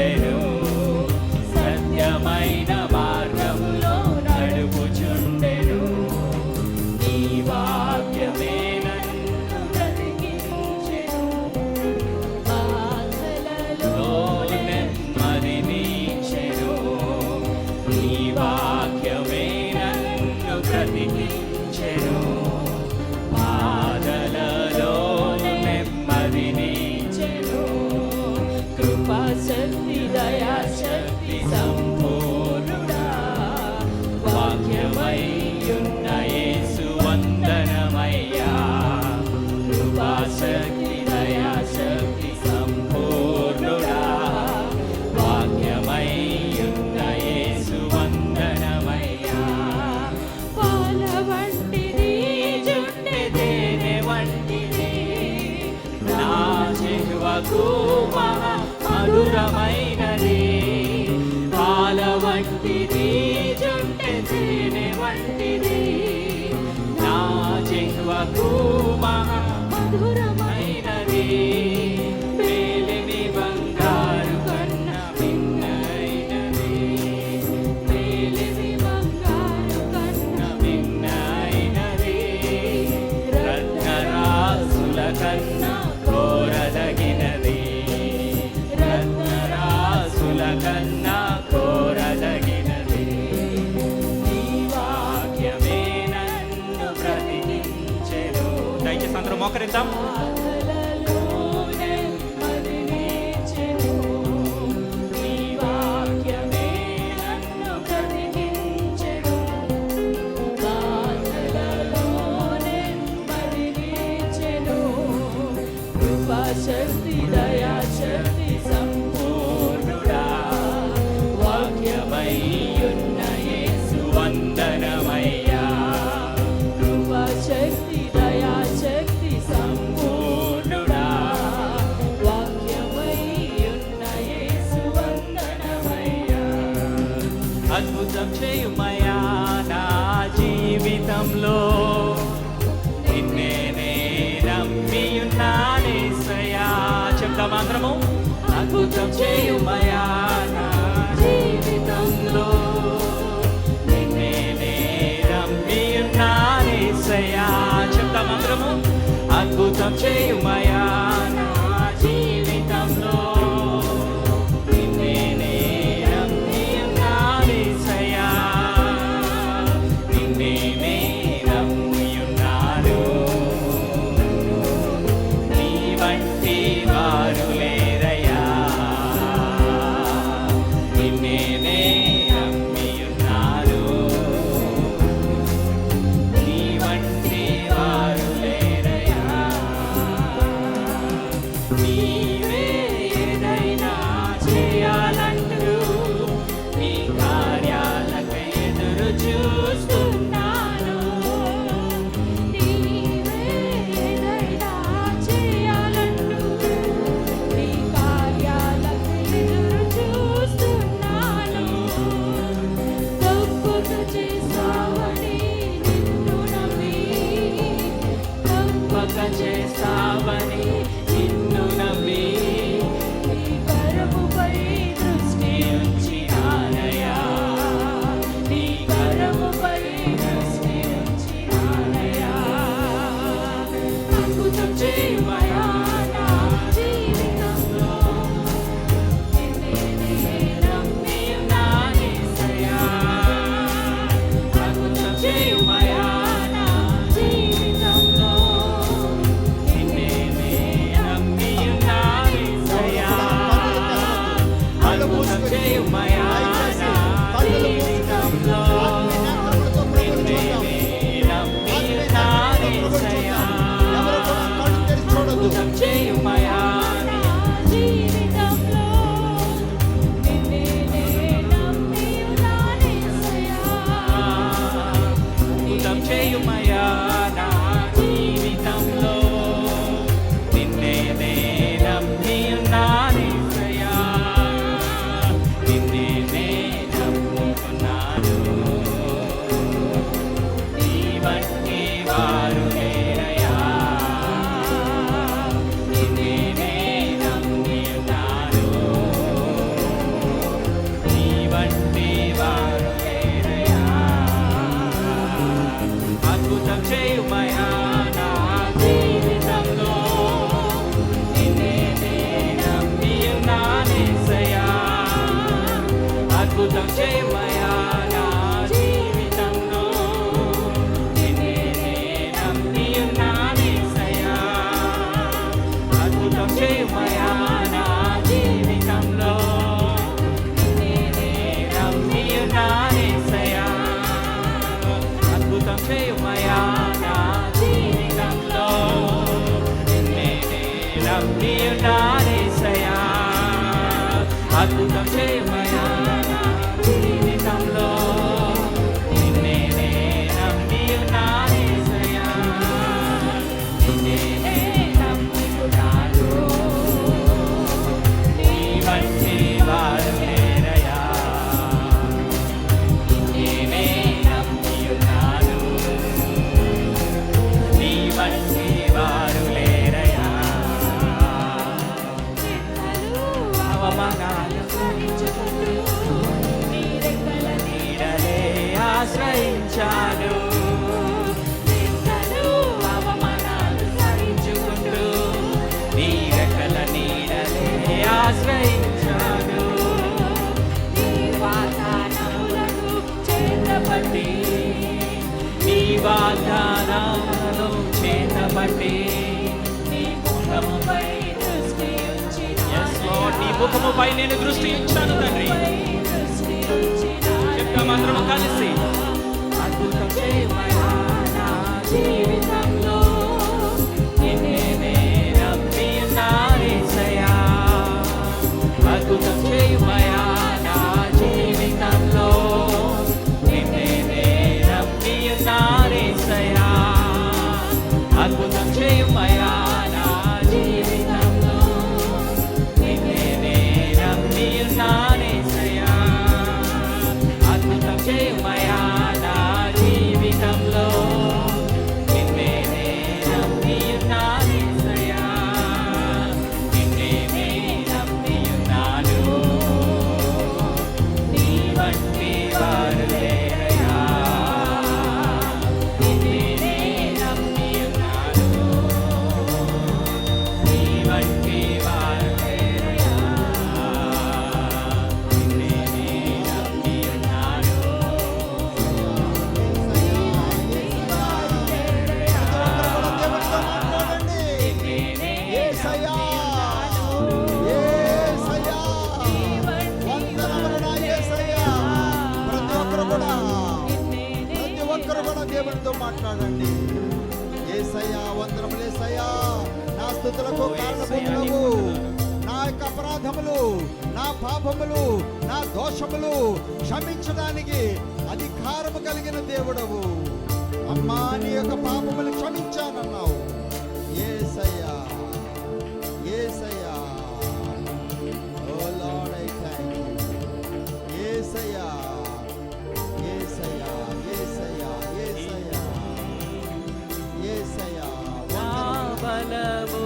దయాశక్తి సంపూర్ణుడా వాక్యమయ్యున్న యేసు వందనమయ్యా కృపాశక్తి దయాశక్తి సంపూర్ణుడా వాక్యమయ్యున్న యేసు వందనమయ్యా పాల వంటిది జుండె తేనె వంటిది నా జిహ్వకు మహా మధురమైనది పాల వంటిది జుండె తేనె వంటిది నా జిహ్వకు మహా మధురమైనది మేలిమి బంగారు కన్నా భిన్నైనది మేలిమి బంగారు కన్నా భిన్నైనది రత్నరాసుల కన్నా కోరదగినది రత్నరాసుల కన్నా కోరదగినది నీ వాక్యమే నన్ను బ్రతికించెను. దయచేసి అందరూ మోకరిద్దాం. బాధలలోనే మదిలించెను. నీ వాక్యమే నన్ను బ్రతికించెను. బాధలలోనే మదిలించెను. కృపాశక్తి దయాశక్తి సంపూర్ణుడా వాక్యమయ్యున్న యేసు వందనమయ్యా కృపాశక్తి దయాశక్తి సంపూర్ణుడా వాక్యమయ్యున్న యేసు వందనమయ్యా అద్భుతం చేయుమయా నా జీవితంలో నిన్నే నే నమ్మియున్నానేసయ్యా. చెప్తాం అందరము. అద్భుతం చేయుమయా నా జీవితంలో నిన్నే నే నమ్మియున్నానేసయ్యా. చెప్తాం అందరము. అద్భుతం చేయుమయా నా జీవితంలో నిన్నే నే నమ్మియున్నానేసయ్యా. నిన్నే నే నమ్మియున్నాను. నీ వంటి వారు లేరయ్యా. నిన్నే నే నమ్మియున్నాను. నీ వంటి వారు లేరయ్యా. నీవే ఏదైనా చేయాలంటూ నీ కార్యాలకు ఎదురు చూస్తున్నాను. నీవే ఏదైనా చేయాలంటూ నీ కార్యాలకు ఎదురు చూస్తున్నాను. తప్పక చేస్తావని నిన్ను నమ్మి తప్పక చేస్తావని నిన్ను నమ్మి నీ కరముపై దృష్టి ఉంచినానయ్యా. నీ కరముపై దృష్టి ఉంచినానయ్యా. అద్భుతం చేయుమయా నా జీవితంలో నిన్నే నే నమ్మియున్నానేసయ్యా. అద్భుతం చేయుమయా నా జీవితంలో నిన్నే నే నమ్మియున్నానేసయ్యా. అద్భుతం చేయుమయా నా జీవితంలో నిన్నే నే నమ్మియున్నానేసయ్యా. అద్భుతం చేయుమయా నా జీవితంలో నిన్నే నే నమ్మియున్నానేసయ్యా. అద్భుతం చేయుమయా నా జీవితంలో నిన్నే నే నమ్మియున్నానేసయ్యా. నిన్నే నే నమ్ముకున్నాను. నీ వంటి వారు లేరయ్యా. నిన్నే నే నమ్మియున్నాను. నీ వంటి వారు లేరయ్యా. అద్భుతం చేయుమయా నా జీవితంలో నిన్నే నే నమ్మియున్నానేసయ్యా. అద్భుతం చేయుమయా నా జీవితంలో నిన్నే నే నమ్మియున్నానేసయ్యా. అద్భుతం చేయుమయా నా జీవితంలో అద్భుతం చేయమయా నా జీవితంలో నిన్నే నే నమ్మి ఉన్నాను యేసయ్యా నిన్నే నే నమ్మి ఉన్నాను నీ వంటి వారు లేరయ్యా నిన్నే నే నమ్మి ఉన్నాను నీ వంటి వారు లేరయ్యా అవమానాలు నీ రెక్కల నీడలే ఆశ్రయించాను అవమానాలు సహించుకుంటూ నీ రెక్కల నీడలే ఆశ్రయించాను నీ వాగ్దానములను చేతపట్టి నీ వాగ్దానాలను చేతపట్టి నీ ముఖముపై దృష్టి నీ ముఖముపై నేను దృష్టి ఉంచాను తండ్రి చెప్తాం అందరం కలిసి అద్భుతం చేయమయా నా జీవితంలో నిన్నే నే నమ్మి ఉన్నాను యేసయ్యా అద్భుతం చేయమయా నా జీవితంలో నిన్నే నే నమ్మి ఉన్నాను యేసయ్యా అద్భుతం చేయమయా నా జీవితంలో నిన్నే నే నమ్మి ఉన్నాను యేసయ్యా అద్భుతం చేయమయా నా జీవితంలో నిన్నే నే నమ్మి ఉన్నాను యేసయ్యా నిన్నే నే నమ్మి ఉన్నాను నీ వంటి వారు లేరయ్యా నిన్నే నే నమ్మి ఉన్నాను నీ వంటి వారు లేరయ్యా నిన్నే నే నమ్మి ఉన్నాను నిన్నే నే యేసయ్యా, యేసయ్యా, వందనములు నా యేసయ్యా. ప్రతి ఒక్కరు కూడా దేవునితో మాట్లాడండి. యేసయ్యా, వందనములు యేసయ్యా. నా స్తుతులకు కారణభూతులకు నా యొక్క అపరాధములు, నా పాపములు, నా దోషములు క్షమించడానికి అధికారము కలిగిన దేవుడవు. అమ్మా, నీ యొక్క పాపములు క్షమించానన్నావు. యేసయ్యా, యేసయ్యా. ఓ లార్డ్, ఐ థాంక్ యూ. యేసయ్యా, యేసయ్యా, యేసయ్యా, యేసయ్యా, యేసయ్యా. నా బలము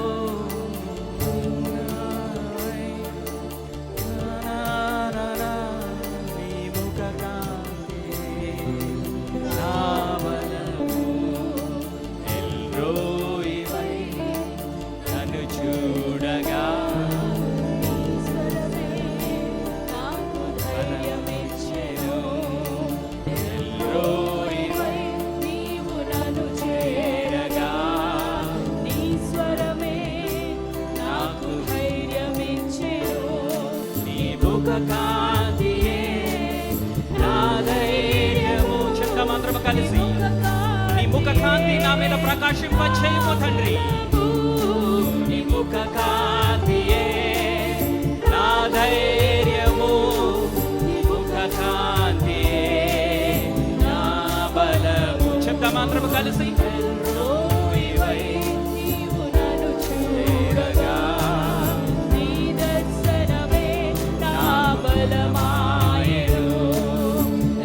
నీ ముఖ కాంతి నా బలము ఎల్రోయివై నన్ను చూడగా బలమిచ్చెను ఎల్రోయివై నీవు నన్ను చేరగా నీ స్వరమే నాకు ధైర్యమిచ్చెను. నీ ముఖ కాంతియే నా ధైర్యము చెప్తామందరం కలిసి నీ ముఖ కాంతి నా మీద ప్రకాశింపచేయము తండ్రి నీ ముఖ కాంతియే నా ధైర్యము నీ ముఖ కాంతియే నా బలము చెప్తామందరం కలిసి ఎల్రోయివై నీవు నన్ను చేరగా నీ దర్శనమే నా బలమాయెను.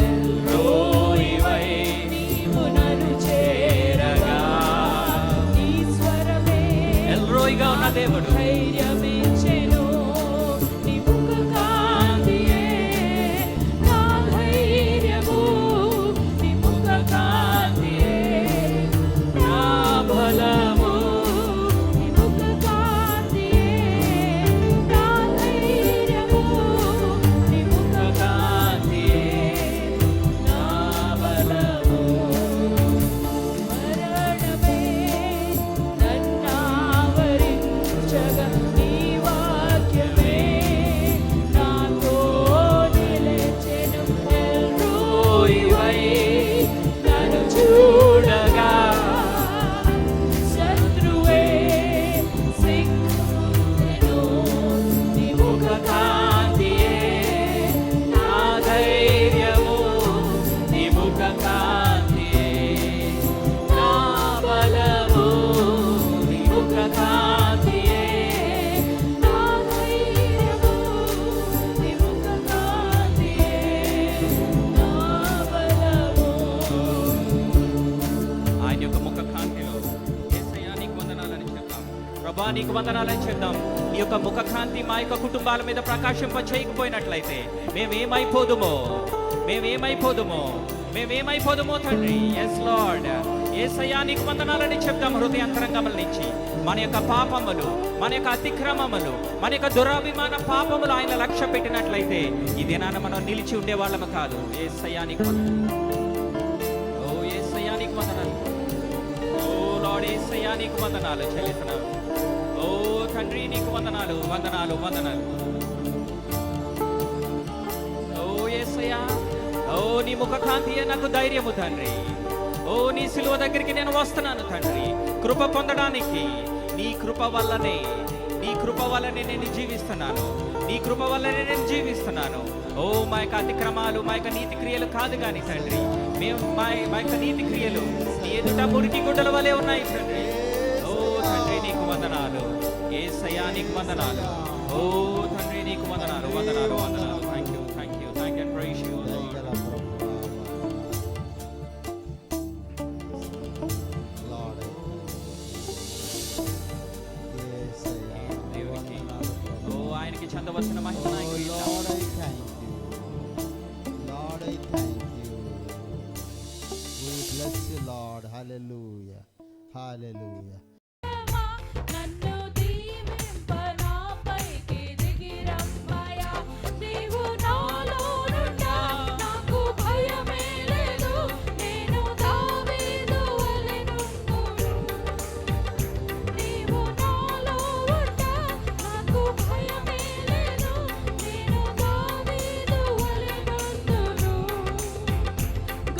ఎల్రోయివై నీవు నన్ను చేరగా నీ స్వరమే ఎల్రోయిగా ఉన్న దేవుడు ధైర్యమిచ్చెను. నీ ముఖ కాంతియే నా ధైర్యము. నీ ముఖ కాంతియే నీకు వందనాలని చెప్దాం. నీ యొక్క ముఖకాంతి మా యొక్క కుటుంబాల మీద ప్రకాశింప చేయకపోయినట్లయితే మేమేమైపోదుమో తండ్రి. ఎస్ లార్డ్, యేసయ్యా నీకు వందనాలని చెప్దాం. హృదయాంతరంగముల నుంచి మన యొక్క పాపములు, మన యొక్క అతిక్రమములు, మన యొక్క దురాభిమాన పాపములు ఆయన లక్ష్య పెట్టినట్లయితే ఈ దినాన మనం నిలిచి ఉండే వాళ్ళము కాదు. యేసయ్యా నీకు వందనాలు. ఓ యేసయ్యా నీకు వందనాలు. ఓ లార్డ్, యేసయ్యా నీకు వందనాలు చెల్లిస్తున్నాను. ఓ తండ్రి నీకు వందనాలు. ఓ యేసయ్యా, ఓ నీ ముఖకాంతియే నాకు ధైర్యము తండ్రి. ఓ నీ సిలువ దగ్గరికి నేను వస్తున్నాను తండ్రి, కృప పొందడానికి. నీ కృప వల్లనే నేను జీవిస్తున్నాను. ఓ మా యొక్క అతిక్రమాలు, మా యొక్క నీతి క్రియలు కాదు కానీ తండ్రి, మేము మా యొక్క నీతి క్రియలు నీ ఎదుట మురికి గుడ్డల వలె ఉన్నాయి తండ్రి. ఓ తండ్రి నీకు వందనాలు. యేసయ్యా నీకు వందనాలు. ఓ తండ్రి నీకు వందనాలు. Thank you and praise you Lord. ఆయనకి చెందవలసిన మహిమ Lord, I thank you. Lord, I thank you. We bless you, Lord. Hallelujah. Hallelujah. నన్ను దీవింప నాపైకి దిగిరమ్మయ్యా. నీవు నాలో నుండా నాకు భయమే లేదు. నేను దావీదు వలె నుండును. నీవు నాలో ఉండా నాకు భయమే లేదు. నేను దావీదు వలె నుండును.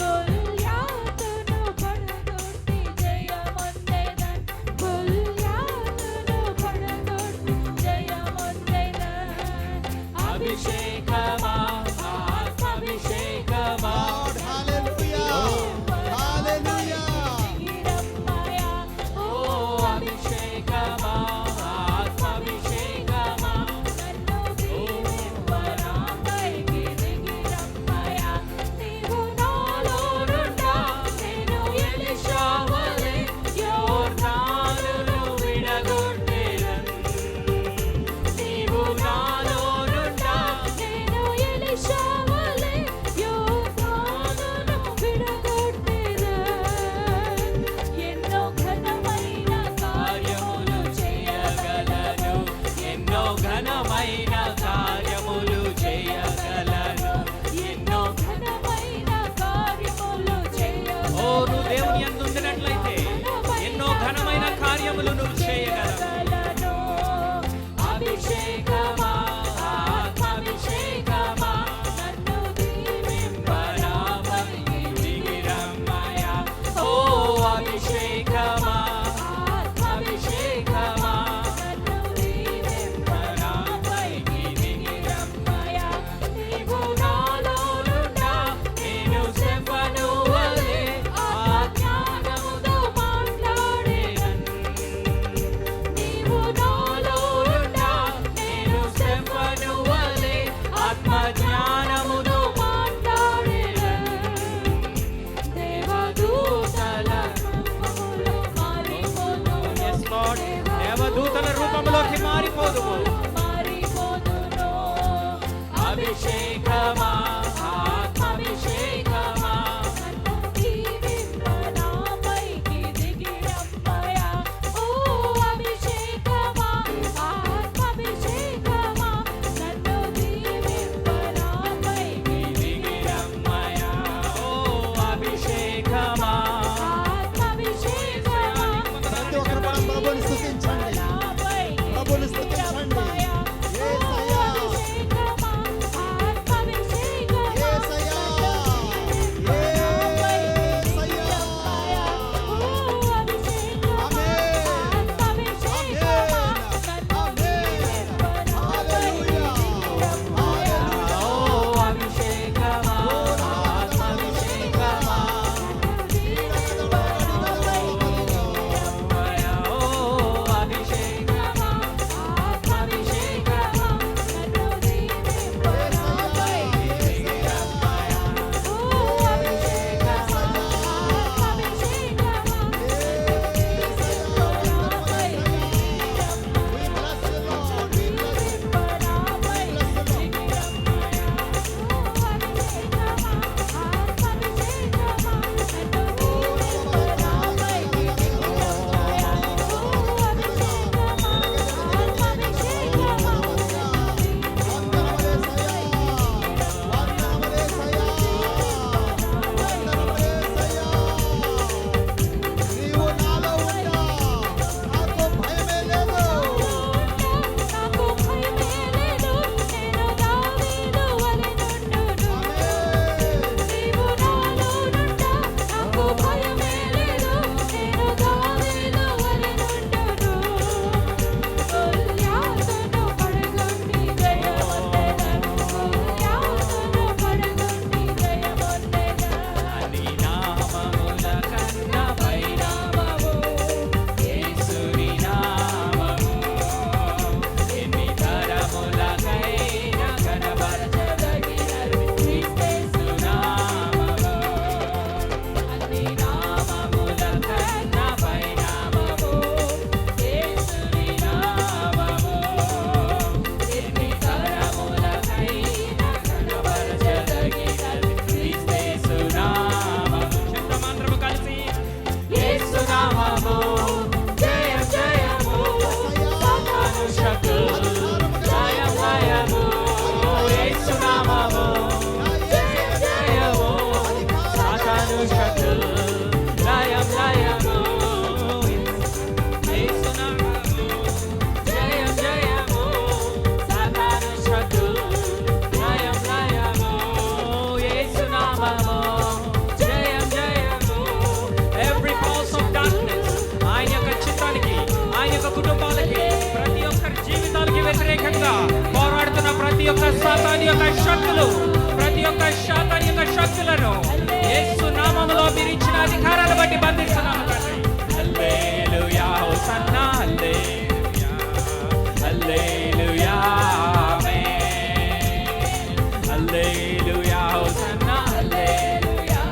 గొల్యాతును పడగొట్టి జయమొందెదన్. గొల్యాతును పడగొట్టి జయమొందెదన్. అభిషేకమా, ఆత్మాభిషేకమా, Lord, hallelujah. Hallelujah. దిగిరమ్మయ్యా. ఓ అభిషేకమా, ఆత్మాభిషేకమా, నన్ను దీవింప నాపైకి దిగిరమ్మయ్యా. నీవు నాలో నుండా నేను ఎలీషా వలె యోర్దానును విడగొట్టెదన్. నీవు నాలో నుండా నేను ఒక్క సాతాను యొక్క శక్తులు, ప్రతి ఒక్క శాతాన్ యొక్క శక్తులను యేసు నామములో మీరు ఇచ్చిన అధికారాన్ని బట్టి బంధిస్తున్నాము తండ్రి. హల్లెలూయా, హోసన్నా, హల్లెలూయా, హల్లెలూయా, ఆమేన్. హల్లెలూయా, హోసన్నా, హల్లెలూయా,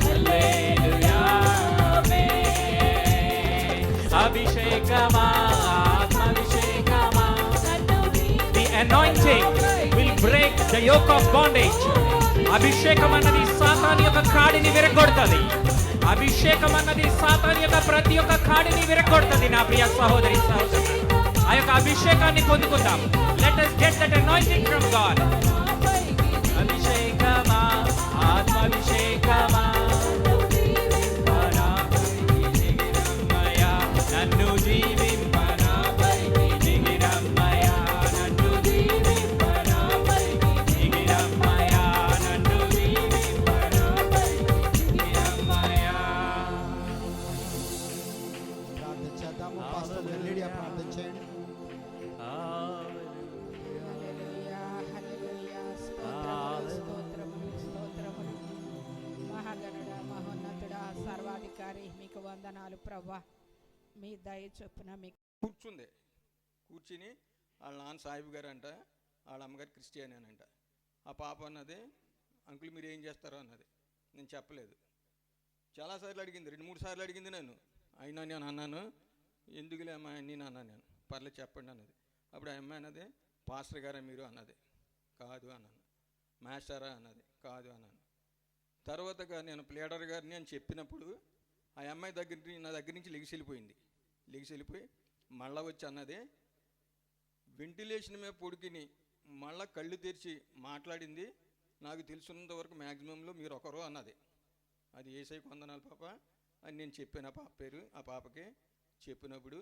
హల్లెలూయా, ఆమేన్. అభిషేకమా, ఆత్మాభిషేకమా, the anointing will break the yoke of bondage. అభిషేకం అన్నది సాతాను యొక్క కాడిని విరగొడుతుంది. అభిషేకం అన్నది సాతాను యొక్క ప్రతి ఒక్క కాడిని విరగొడుతుంది. నా ప్రియ సహోదరి సహోదరులు, ఆ యొక్క అభిషేకాన్ని పొందుకుందాం. Let us get that anointing from God. అభిషేకమా, ఆత్మాభిషేకమా, నన్ను జీవింపనాపైకి దిగిరమ్మయ్యా, నన్ను జీవింపనాపైకి దిగిరమ్మయ్యా, నన్ను జీవింపనాపైకి దిగిరమ్మయ్యా. ప్రార్థన చేద్దాము. పాస్టర్ లీడియా ప్రార్థన చేయండి. హల్లెలూయా, హల్లెలూయా. స్తోత్రములు, స్తోత్రములు, స్తోత్రములు. మహాగణుడా, మహోన్నతుడా, సర్వాధికారి, మీకు వందనాలు ప్రభువా. మీ దయ చొప్పున మీకు కూర్చుని వాళ్ళ నాన్న సాహిబ్ గారు అంట, వాళ్ళ అమ్మగారు క్రిస్టియనేనంట. ఆ పాప అన్నది, అంకుల్ మీరు ఏం చేస్తారో అన్నది. నేను చెప్పలేదు. చాలాసార్లు అడిగింది, 2-3 సార్లు అడిగింది నన్ను. అయినా నేను అన్నాను, ఎందుకులే అమ్మా నేను అన్నాను. నేను పర్లేదు చెప్పండి అన్నది. అప్పుడు ఆ అమ్మాయి అన్నది, పాస్టర్ గారా మీరు అన్నది. కాదు అన్నాను. మాస్టరా అన్నది. కాదు అన్నాను. తర్వాతగా నేను ప్లేడర్ గారిని అని చెప్పినప్పుడు ఆ అమ్మాయి నా దగ్గర నుంచి లెగిసి వెళ్ళిపోయి మళ్ళా వచ్చి అన్నది, వెంటిలేషన్ మీద పొడికిని మళ్ళా కళ్ళు తెరిచి మాట్లాడింది. నాకు తెలుసున్నంత వరకు మ్యాక్సిమంలో మీరు ఒకరు అన్నది. అది యేసయ్యకు వందనాలు పాప అని నేను చెప్పాను. ఆ పాప పేరు ఆ పాపకి చెప్పినప్పుడు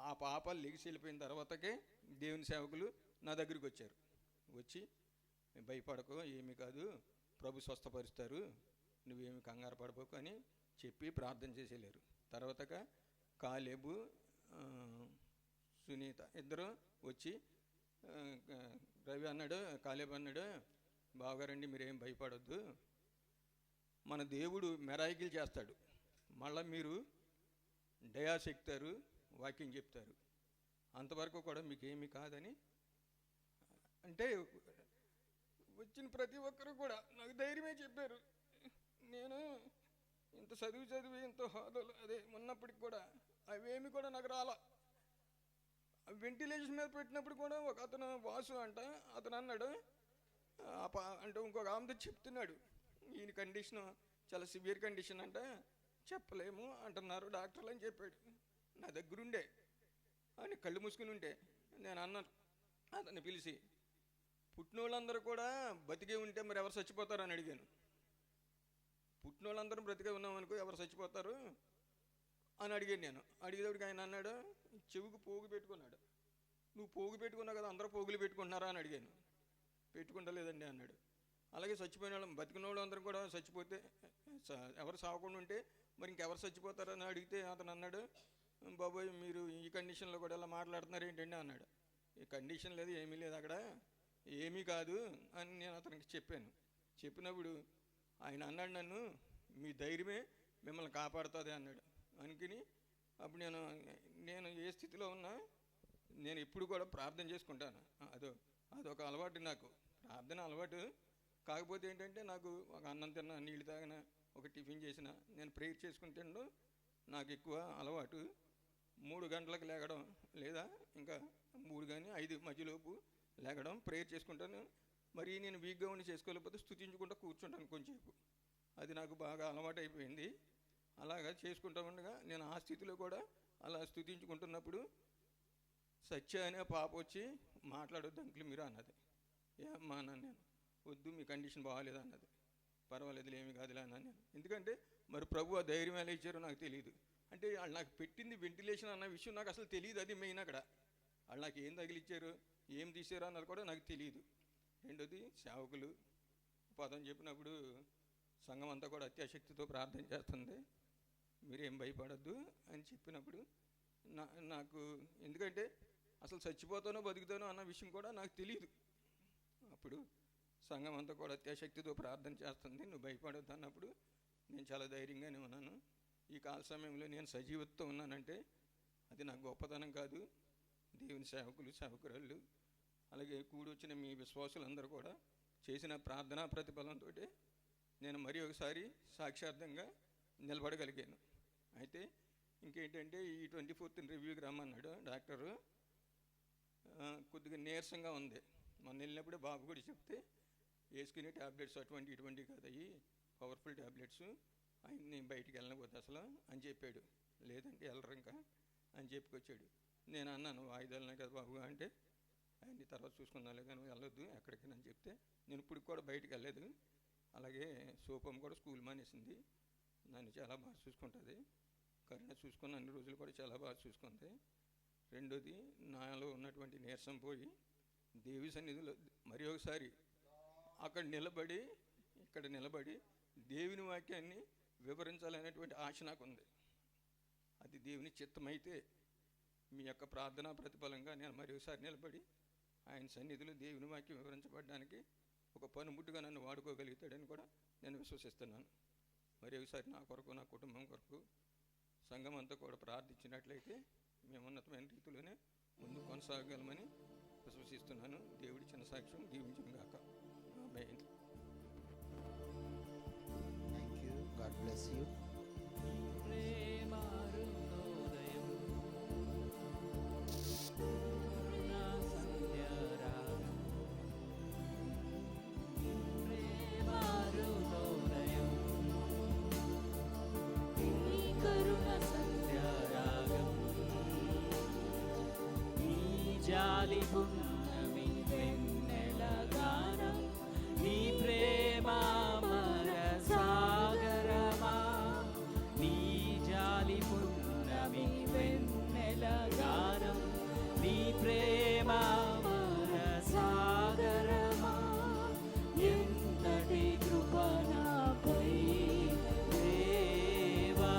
ఆ పాప లెగిసి వెళ్ళిపోయిన తర్వాతకే దేవుని సేవకులు నా దగ్గరికి వచ్చారు. వచ్చి భయపడకు, ఏమీ కాదు, ప్రభు స్వస్థపరుస్తారు, నువ్వేమి కంగారు పడబోకు అని చెప్పి ప్రార్థన చేసి వెళ్ళారు. తర్వాతగా కాలేబు, సునీత ఇద్దరు వచ్చి రవి అన్నాడు, కాలేబు అన్నాడు, బావగారండి మీరేం భయపడొద్దు, మన దేవుడు మెరాయికిల్ చేస్తాడు, మళ్ళీ మీరు డయాస్ ఎక్కుతారు, వాకింగ్ చెప్తారు, అంతవరకు కూడా మీకేమీ కాదని అంటే వచ్చిన ప్రతి ఒక్కరు కూడా నాకు ధైర్యమే చెప్పారు. నేను ఇంత చదివి ఇంత హోదాలు అదే ఉన్నప్పటికి కూడా అవేమి కూడా నాకు రాలా. వెంటిలేషన్ మీద పెట్టినప్పుడు కూడా ఒక అతను వాసు అంట, అతను అన్నాడు అంటే ఇంకొక ఆమెతో చెప్తున్నాడు, ఈయన కండిషన్ చాలా సివియర్ కండిషన్ అంట, చెప్పలేము అంటున్నారు డాక్టర్లు అని చెప్పాడు. నా దగ్గరుండే అని కళ్ళు మూసుకుని ఉంటే నేను అన్నాను అతన్ని పిలిచి, పుట్టినోళ్ళందరూ కూడా బతికే ఉంటే మరి ఎవరు చచ్చిపోతారు అని అడిగాను. పుట్టినోళ్ళందరూ బ్రతికే ఉన్నామనుకో ఎవరు చచ్చిపోతారు అని అడిగాను నేను. అడిగేటప్పటికి ఆయన అన్నాడు, చెవుకు పోగు పెట్టుకున్నాడు. నువ్వు పోగు పెట్టుకున్నావు కదా, అందరూ పోగులు పెట్టుకుంటున్నారా అని అడిగాను. పెట్టుకుంటలేదండి అన్నాడు. అలాగే చచ్చిపోయిన వాళ్ళు బతికిన వాళ్ళు అందరూ కూడా చచ్చిపోతే ఎవరు సావకుండా ఉంటే మరి ఇంకెవరు చచ్చిపోతారని అడిగితే అతను అన్నాడు, బాబోయ్ మీరు ఈ కండిషన్లో కూడా ఇలా మాట్లాడుతున్నారు ఏంటండి అన్నాడు. ఈ కండిషన్ లేదు, ఏమీ లేదు, అక్కడ ఏమీ కాదు అని నేను అతనికి చెప్పాను. చెప్పినప్పుడు ఆయన అన్నాడు, నన్ను మీ ధైర్యమే మిమ్మల్ని కాపాడుతుంది అన్నాడు. అనుకుని అప్పుడు నేను ఏ స్థితిలో ఉన్నా నేను ఎప్పుడు కూడా ప్రార్థన చేసుకుంటాను. అదొక అలవాటు నాకు, ప్రార్థన అలవాటు. కాకపోతే ఏంటంటే నాకు ఒక అన్నం తిన్నా, నీళ్ళు తాగినా, ఒక టిఫిన్ చేసినా నేను ప్రేయర్ చేసుకుంటాను. నాకు ఎక్కువ అలవాటు 3 గంటలకు లేగడం, లేదా ఇంకా 3 కానీ 5 మధ్యలోపు లేగడం, ప్రేయర్ చేసుకుంటాను. మరి నేను వీక్గా ఉండి చేసుకోలేకపోతే స్తుతించుకుంటూ కూర్చుంటాను కొంచెంసేపు. అది నాకు బాగా అలవాటు అయిపోయింది. అలాగా చేసుకుంటూ ఉండగా నేను ఆ స్థితిలో కూడా అలా స్తుతించుకుంటున్నప్పుడు సత్య అనే పాప వచ్చి, మాట్లాడొద్దు అంకుల్ మీరు అన్నది. ఏమ్మా అన్నాను నేను. వద్దు మీ కండిషన్ బాగాలేదు అన్నది. పర్వాలేదు ఏమి కాదులే అన్నాను నేను. ఎందుకంటే మరి ప్రభు ఆ ధైర్యం ఎలా ఇచ్చారో నాకు తెలియదు. అంటే వాళ్ళు నాకు పెట్టింది వెంటిలేషన్ అన్న విషయం నాకు అసలు తెలియదు. అది మెయిన్ అక్కడ. వాళ్ళు నాకు ఏం తగిలిచ్చారు, ఏం తీసారో అన్నది కూడా నాకు తెలియదు. రెండోది సేవకులు పదం చెప్పినప్పుడు సంఘం అంతా కూడా అత్యాశక్తితో ప్రార్థన చేస్తుంది, మీరేం భయపడద్దు అని చెప్పినప్పుడు నాకు ఎందుకంటే అసలు చచ్చిపోతానో బతుకుతానో అన్న విషయం కూడా నాకు తెలియదు. అప్పుడు సంఘం అంతా కూడా అత్యాశక్తితో ప్రార్థన చేస్తుంది, నువ్వు భయపడొద్దు అన్నప్పుడు నేను చాలా ధైర్యంగానే ఉన్నాను. ఈ కాల సమయంలో నేను సజీవత్వం ఉన్నానంటే అది నా గొప్పతనం కాదు, దేవుని సేవకులు సేవకురాళ్ళు అలాగే కూడొచ్చిన మీ విశ్వాసులందరూ కూడా చేసిన ప్రార్థనా ప్రతిఫలంతో నేను మరి ఒకసారి సాక్షార్థంగా నిలబడగలిగాను. అయితే ఇంకేంటంటే ఈ 24th రివ్యూకి రమ్మన్నాడు డాక్టరు. కొద్దిగా నీరసంగా ఉంది. మొన్న వెళ్ళినప్పుడే బాబు కూడా చెప్తే వేసుకునే ట్యాబ్లెట్స్ ఇటువంటి కాదు, అవి పవర్ఫుల్ ట్యాబ్లెట్స్, ఆయన్ని బయటికి వెళ్ళకపోతే అసలు అని చెప్పాడు. లేదంటే వెళ్ళరు ఇంకా అని చెప్పుకొచ్చాడు. నేను అన్నాను వాయిదాలనే కదా బాబు అంటే, ఆయన్ని తర్వాత చూసుకున్నాలే కానీ వెళ్ళొద్దు ఎక్కడికి అని చెప్తే నేను ఇప్పుడు కూడా బయటికి వెళ్ళలేదు. అలాగే సోపం కూడా స్కూల్ మానేసింది, నన్ను చాలా బాగా చూసుకుంటుంది. కరుణ చూసుకున్న అన్ని రోజులు కూడా చాలా బాగా చూసుకుంది. రెండోది, నాలో ఉన్నటువంటి నీరసం పోయి దేవి సన్నిధిలో మరి ఒకసారి అక్కడ నిలబడి ఇక్కడ నిలబడి దేవుని వాక్యాన్ని వివరించాలనేటువంటి ఆశ నాకు ఉంది. అది దేవుని చిత్తమైతే మీ యొక్క ప్రార్థనా ప్రతిఫలంగా నేను మరి ఒకసారి నిలబడి ఆయన సన్నిధిలో దేవుని వాక్యం వివరించబడడానికి ఒక పనిముట్టుగా నన్ను వాడుకోగలుగుతాడని కూడా నేను విశ్వసిస్తున్నాను. మరి ఒకసారి నా కొరకు నా కుటుంబం కొరకు సంఘం అంతా కూడా ప్రార్థించినట్లయితే మేము ఉన్నతమైన రీతిలోనే ముందు కొనసాగలమని విశ్వసిస్తున్నాను. దేవుడి చిన్న సాక్ష్యం దీవించిన గాక. ఆమేన్. Thank you, God bless you. జాలి పున్నమి వెన్నెల గానం నీ ప్రేమ అమర సాగరమా, నీ జాలి పున్నమి వెన్నెల గానం నీ ప్రేమ అమర సాగరమా, ఎంతటి కృప నాపై దేవా,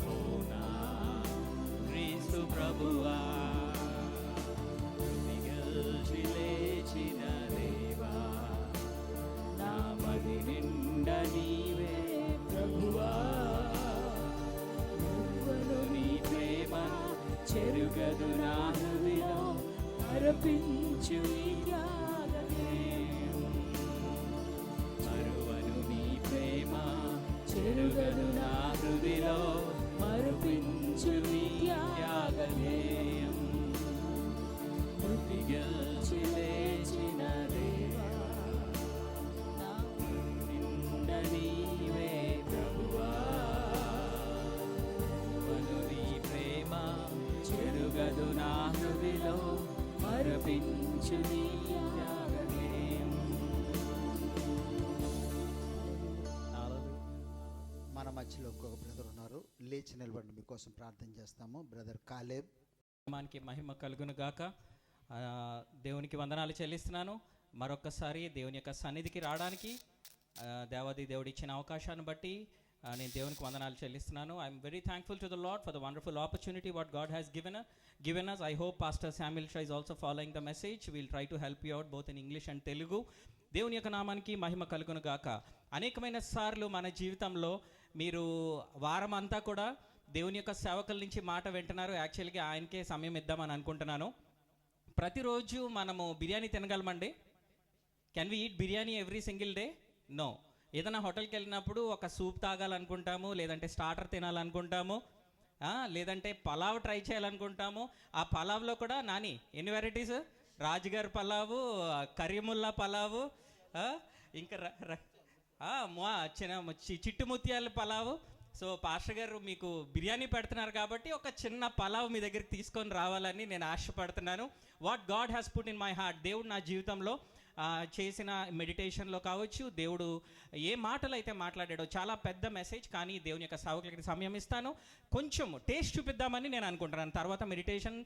ఓ నా క్రీస్తు ప్రభువా, మిగల్చి లేచిన దేవా, నా మది నిండ నీవే ప్రభువా, నువ్వు నీ ప్రేమ చెరుగదు నా హృదిలో అర్పించు ఈ త్యాగమేం, మరువను నీ ప్రేమ చెరుగదు నా హృదిలో అర్పించు నీ త్యాగమేం, మృతి గెలిచి లేచిన దేవా, నా నిండ నీవే ప్రభువా, వను నీ ప్రేమ చెరుగదు నా హృదిలో అర్పించు నీ త్యాగమేం. మన మధ్యలో ఇంకొక బ్రదర్ ఉన్నారు, లేచి నిలబడి మీకోసం ప్రార్థన చేస్తాము. Brother Caleb. నామానికి మహిమ కలుగును గాక. దేవునికి వందనాలు చెల్లిస్తున్నాను. మరొక్కసారి దేవుని యొక్క సన్నిధికి రావడానికి దేవాది దేవుడు ఇచ్చిన అవకాశాన్ని బట్టి నేను దేవునికి వందనాలు చెల్లిస్తున్నాను. I'm very thankful to the lord for the wonderful opportunity what God has given us. I hope Pastor Samuel Shah is also following the message. We'll try to help you out both in English and Telugu. దేవుని యొక్క నామానికి మహిమ కలుగును గాక. అనేకమైన సార్లు మన జీవితంలో మీరు వారం అంతా కూడా దేవుని యొక్క సేవకుల నుంచి మాట వింటున్నారు. యాక్చువల్గా ఆయనకే సమయం ఇద్దామని అనుకుంటున్నాను. ప్రతిరోజు మనము బిర్యానీ తినగలమండి? Can we eat biryani every single day? No. ఏదైనా హోటల్కి వెళ్ళినప్పుడు ఒక సూప్ తాగాలనుకుంటాము, లేదంటే స్టార్టర్ తినాలనుకుంటాము, లేదంటే పలావ్ ట్రై చేయాలనుకుంటాము. ఆ పలావ్లో కూడా నాని ఎన్ని వెరైటీస్, రాజుగారి పలావు, కరీముల్లా పలావు, ఇంకా చిట్టు ముత్యాల పలావు. సో పాస్టర్ గారు మీకు బిర్యానీ పెడుతున్నారు కాబట్టి ఒక చిన్న పలావ్ మీ దగ్గరికి తీసుకొని రావాలని నేను ఆశపడుతున్నాను. What God has put in my heart, దేవుడు నా జీవితంలో చేసిన మెడిటేషన్లో కావచ్చు, దేవుడు ఏ మాటలు అయితే మాట్లాడాడో, చాలా పెద్ద మెసేజ్, కానీ దేవుని యొక్క సేవకులకి సమయం ఇస్తాను, కొంచెం టేస్ట్ చూపిద్దామని నేను అనుకుంటున్నాను. తర్వాత మెడిటేషన్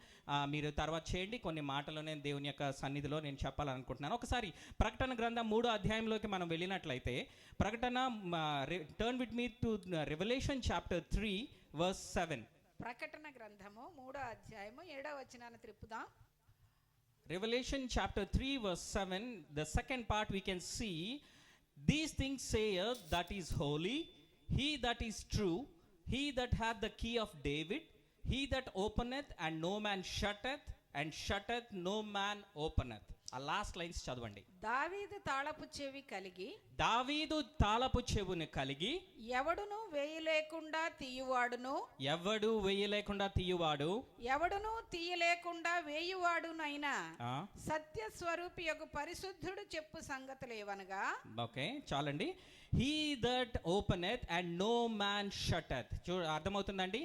మీరు తర్వాత చేయండి. కొన్ని మాటలు నేను దేవుని యొక్క సన్నిధిలో నేను చెప్పాలనుకుంటున్నాను. ఒకసారి ప్రకటన గ్రంథం 3వ అధ్యాయంలోకి మనం వెళ్ళినట్లయితే, ప్రకటన turn with me to Revelation chapter 3 verse 7. ప్రకటన గ్రంథము 3వ అధ్యాయము 7వ వచనాన్ని త్రిప్పుదాం. Revelation chapter 3 verse 7, the second part we can see, these things saith that is holy, he that is true, he that hath the key of David, he that openeth and no man shutteth, and shutteth no man openeth. ఆ last lines చదవండి. దావీదు తాళపు చెవి కలిగి, దావీదు తాళపు చెవుని కలిగి, ఎవడును వేయలేకుండా తీయువాడును, ఎవడు వేయలేకుండా తీయువాడు, ఎవడును తీయలేకుండా వేయువాడునైనా ఆ, సత్య స్వరూపి యొక్క పరిశుద్ధుడు చెప్పు సంగతులేవనగా. ఓకే చాలండి. He that openeth and no man shutteth. అర్థమవుతుందండి.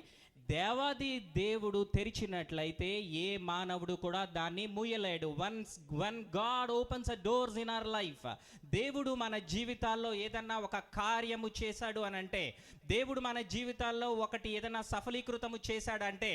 దేవాది దేవుడు తెరిచినట్లయితే ఏ మానవుడు కూడా దాన్ని మూయలేడు. When God opens a doors in our life, దేవుడు మన జీవితాల్లో ఏదన్నా ఒక కార్యము చేశాడు అని అంటే, దేవుడు మన జీవితాల్లో ఒకటి ఏదైనా సఫలీకృతము చేశాడంటే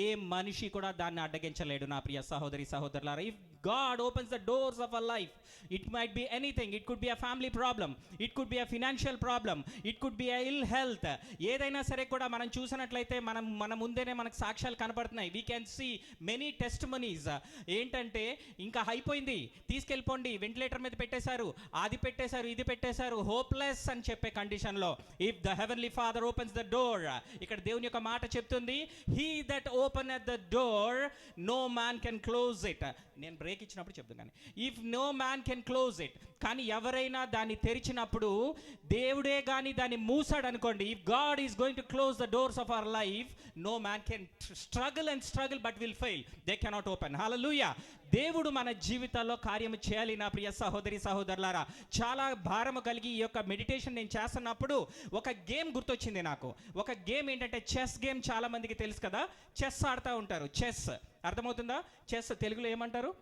ఏ మనిషి కూడా దాన్ని అడ్డగించలేడు. నా ప్రియ సహోదరి సహోదరులారా, if God opens the doors of a life, it might be anything. It could be a family problem, it could be a financial problem, it could be a ill health. ఏదైనా సరే కూడా మనం చూసినట్లయితే మన ముందేనే మనకు సాక్ష్యాలు కనపడుతున్నాయి. We can see many testimonies. ఏంటంటే ఇంకా అయిపోయింది, తీసుకెళ్ళిపోండి, వెంటిలేటర్ మీద పెట్టేశారు, అది పెట్టేశారు, ఇది పెట్టేశారు, హోప్లెస్ అని చెప్పే కండిషన్లో if the heavenly father opens the door, ఇక్కడ దేవుని యొక్క మాట చెప్తుంది, he that open at the door no man can close it. నేను బ్రేక్ ఇచ్చినప్పుడు చెప్తున్నాను, if no man can close it. కానీ ఎవరైనా దాన్ని తెరిచినప్పుడు దేవుడే కానీ దాన్ని మూసాడు అనుకోండి, if God is going to close the doors of our life, no man can struggle but will fail. They cannot open. Hallelujah. దేవుడు మన జీవితాల్లో కార్యము చేయాలి. నా ప్రియ సహోదరి సహోదరులారా, చాలా భారము కలిగి ఈ యొక్క మెడిటేషన్ నేను చేస్తున్నప్పుడు ఒక గేమ్ గుర్తొచ్చింది నాకు. ఒక గేమ్ ఏంటంటే చెస్ గేమ్. చాలా మందికి తెలుసు కదా, చెస్ ఆడుతూ ఉంటారు. చెస్ అర్థమవుతుందా? చెస్ తెలుగులో ఏమంటారు?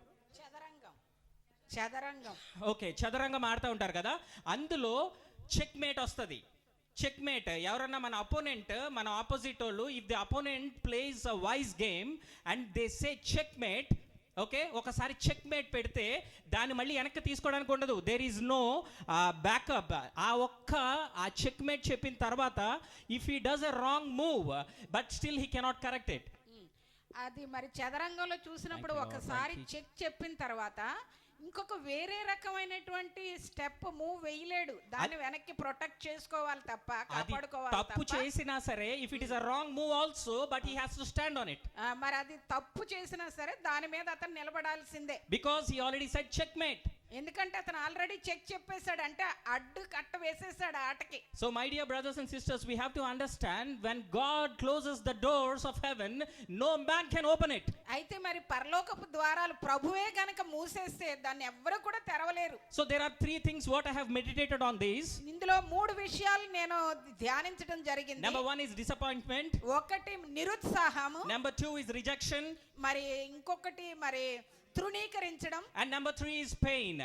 చదరంగం. ఓకే, చదరంగం ఆడుతూ ఉంటారు కదా. అందులో చెక్ మేట్ వస్తుంది. చెక్ మేట్ ఎవరన్నా మన అపోనెంట్, మన ఆపోజిట్ వాళ్ళు, if the opponent plays a wise game and they say checkmate, okay, ఒకసారి చెక్ మేట్ పెడితే దాన్ని మళ్ళీ వెనక్కి తీసుకోవడానికి ఉండదు. There is no backup. ఆ చెక్ మేట్ చెప్పిన తర్వాత if he does a wrong move but still he cannot correct it. అది మరి చదరంగంలో చూసినప్పుడు ఒకసారి చెక్ చెప్పిన తర్వాత ఇంకొక వేరే రకమైనటువంటి స్టెప్ మూవ్ వేయలేడు. దాన్ని వెనక్కి ప్రొటెక్ట్ చేసుకోవాలి తప్ప, కాపాడుకోవాలి. తప్పు చేసినా సరే, if it is a wrong move also, but he has to stand on it. మరి అది తప్పు చేసినా సరే దాని మీద అతను నిలబడాల్సిందే. Because he already said checkmate. ఎందుకంటే అతను ఆల్రెడీ చెక్ చెప్పేశాడు, అంటే అడ్డు కట్ట వేసేసాడు ఆటకి. So my dear brothers and sisters, we have to understand, when God closes the doors of heaven, no man can open it. అయితే మరి పరలోకపు ద్వారాలు ప్రభువే గనక మూసేస్తే దాన్ని ఎవ్వరు కూడా తెరవలేరు. So there are three things what I have meditated on these. ఇందులో 3 విషయాలు నేను ధ్యానించడం జరిగింది. Number 1 is disappointment. ఒకటి నిరుత్సాహము. Number 2 is rejection. మరి ఇంకొకటి మరి తృణీకరించడం. And number 3 is pain.